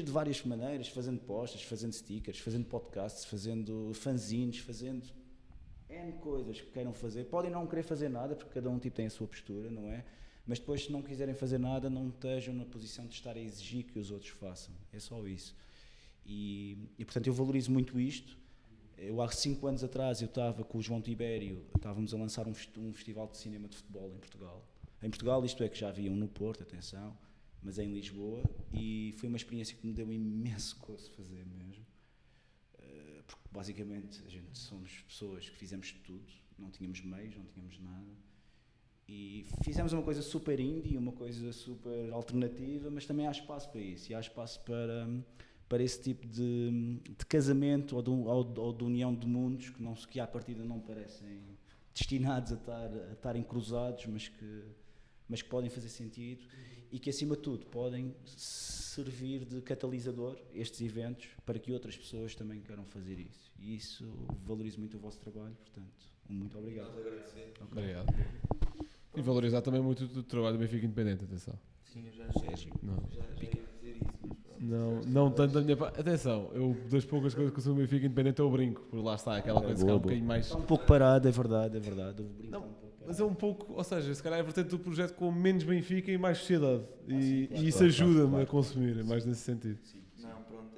de várias maneiras, fazendo postas, fazendo stickers, fazendo podcasts, fazendo fanzines, fazendo N coisas que queiram fazer. Podem não querer fazer nada, porque cada um tem a sua postura, não é? Mas depois, se não quiserem fazer nada, não estejam na posição de estar a exigir que os outros façam. É só isso. E portanto, eu valorizo muito isto. Eu, há 5 anos atrás, eu estava com o João Tibério, estávamos a lançar um festival de cinema de futebol em Portugal. Em Portugal, isto é, que já haviam no Porto, atenção, mas em Lisboa, e foi uma experiência que me deu imenso gosto fazer mesmo. Porque basicamente a gente somos pessoas que fizemos tudo, não tínhamos meios, não tínhamos nada, e fizemos uma coisa super indie, uma coisa super alternativa, mas também há espaço para isso, e há espaço para esse tipo de casamento ou de união de mundos que à partida não parecem destinados a estarem cruzados, mas que podem fazer sentido e que, acima de tudo, podem servir de catalisador, estes eventos, para que outras pessoas também queiram fazer isso. E isso, valorizo muito o vosso trabalho, portanto, muito obrigado. Nós agradecemos. Obrigado. E valorizar também muito o trabalho do Benfica Independente, atenção. Sim, eu já Sérgio. Não. ia dizer isso, mas pronto. Não tanto da minha parte. Atenção, eu das poucas coisas que eu sou do Benfica Independente eu brinco, por lá está, aquela coisa que é um bocadinho mais. Está um pouco parado, é verdade. Não, mas é um pouco, ou seja, se calhar é a vertente do projeto com menos Benfica e mais sociedade. E isso ajuda-me a consumir, é mais nesse sentido. Não, pronto,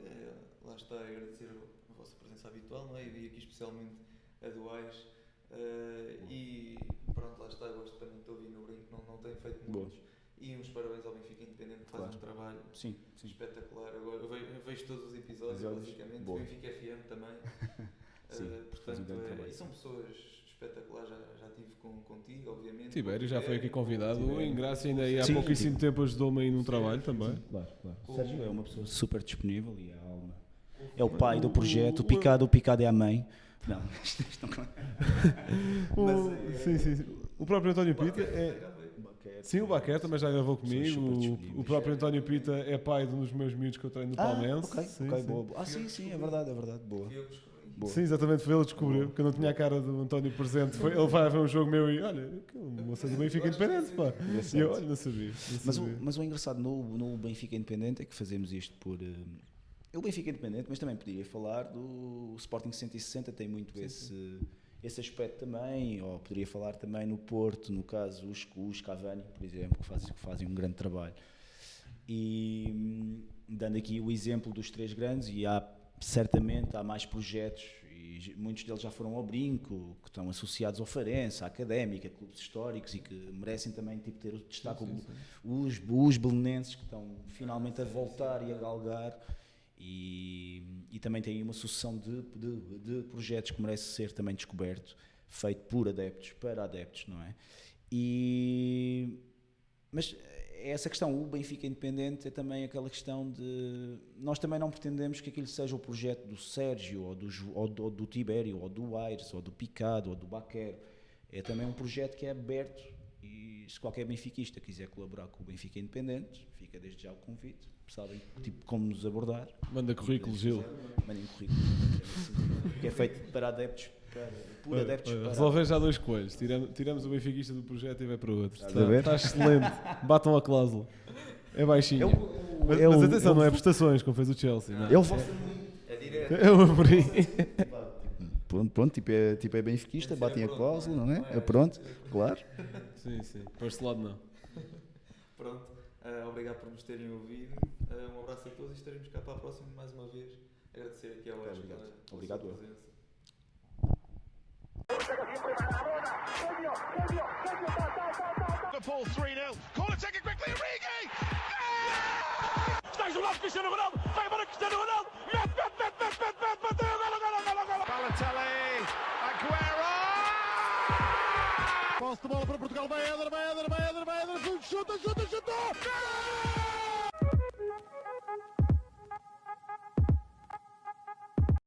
lá está, agradecer a vossa presença habitual, não é? E aqui especialmente a do AIS. E pronto, lá está, gosto também de ouvir no brinco, não tenho feito muitos. E uns parabéns ao Benfica Independente, que faz um trabalho espetacular. Agora, eu vejo todos os episódios, basicamente. O Benfica FM também. Portanto, e são pessoas espetaculares. Já estive contigo, obviamente. Tibério já foi aqui convidado. O Ingrácio ainda aí há pouquíssimo tempo ajudou-me aí num trabalho também. Claro. O Sérgio é uma pessoa super disponível e a alma. É o pai do projeto, o Picado é a mãe. Não, isto não. Sim. O próprio António Pita é. Sim, o Baquer também já gravou comigo. O próprio António Pita é pai de um dos meus miúdos que eu treino no Palmeiras. Ok, boa. Sim, é verdade, boa. Sim, exatamente, foi ele que descobriu, porque eu não tinha a cara do António presente. Ele vai ver um jogo meu e olha, uma moça do Benfica Independente, pá. E eu, olha, não sabia. Mas o engraçado no Benfica Independente é que fazemos isto por. O Benfica Independente, mas também poderia falar do Sporting 160, tem muito esse aspecto também, ou poderia falar também no Porto, no caso os Cavani, por exemplo, que fazem um grande trabalho. E dando aqui o exemplo dos 3 grandes, e certamente há mais projetos, e muitos deles já foram ao Brinco, que estão associados ao Farense, à Académica, a clubes históricos e que merecem também ter o destaque, os belenenses que estão finalmente a voltar e a galgar. E também tem uma sucessão de projetos que merece ser também descoberto, feito por adeptos, para adeptos, não é? Mas essa questão, o Benfica Independente, é também aquela questão de... Nós também não pretendemos que aquilo seja o projeto do Sérgio, ou do Tibério, ou do Aires, ou do Picado, ou do Baquer. É também um projeto que é aberto, e se qualquer benfiquista quiser colaborar com o Benfica Independente, fica desde já o convite. Sabem como nos abordar. Manda currículo, Gil. Mandem currículo. Que é feito para adeptos, por adeptos. Resolver já 2 coelhos. Tiramos o benfiquista do projeto e vai para outro. Está excelente. Batam a cláusula. É baixinho. Mas atenção, não é prestações, como fez o Chelsea. Não. É direto. É o Amorim. Pronto, tipo é benfiquista, batem a cláusula, não é? Pronto, claro. Sim. Para este lado não. Pronto. Obrigado por nos terem ouvido. Um abraço a todos e estaremos cá para a próxima mais uma vez. Agradecer aqui ao Aires pela sua presença. Liverpool 3-0. Corner taken quickly, Origi! Está isolado Cristiano Ronaldo. Vai embora Cristiano Ronaldo. Mete. Bateu. Golo. Balotelli, Aguero! Posse de bola para Portugal, vai Éder, chuta!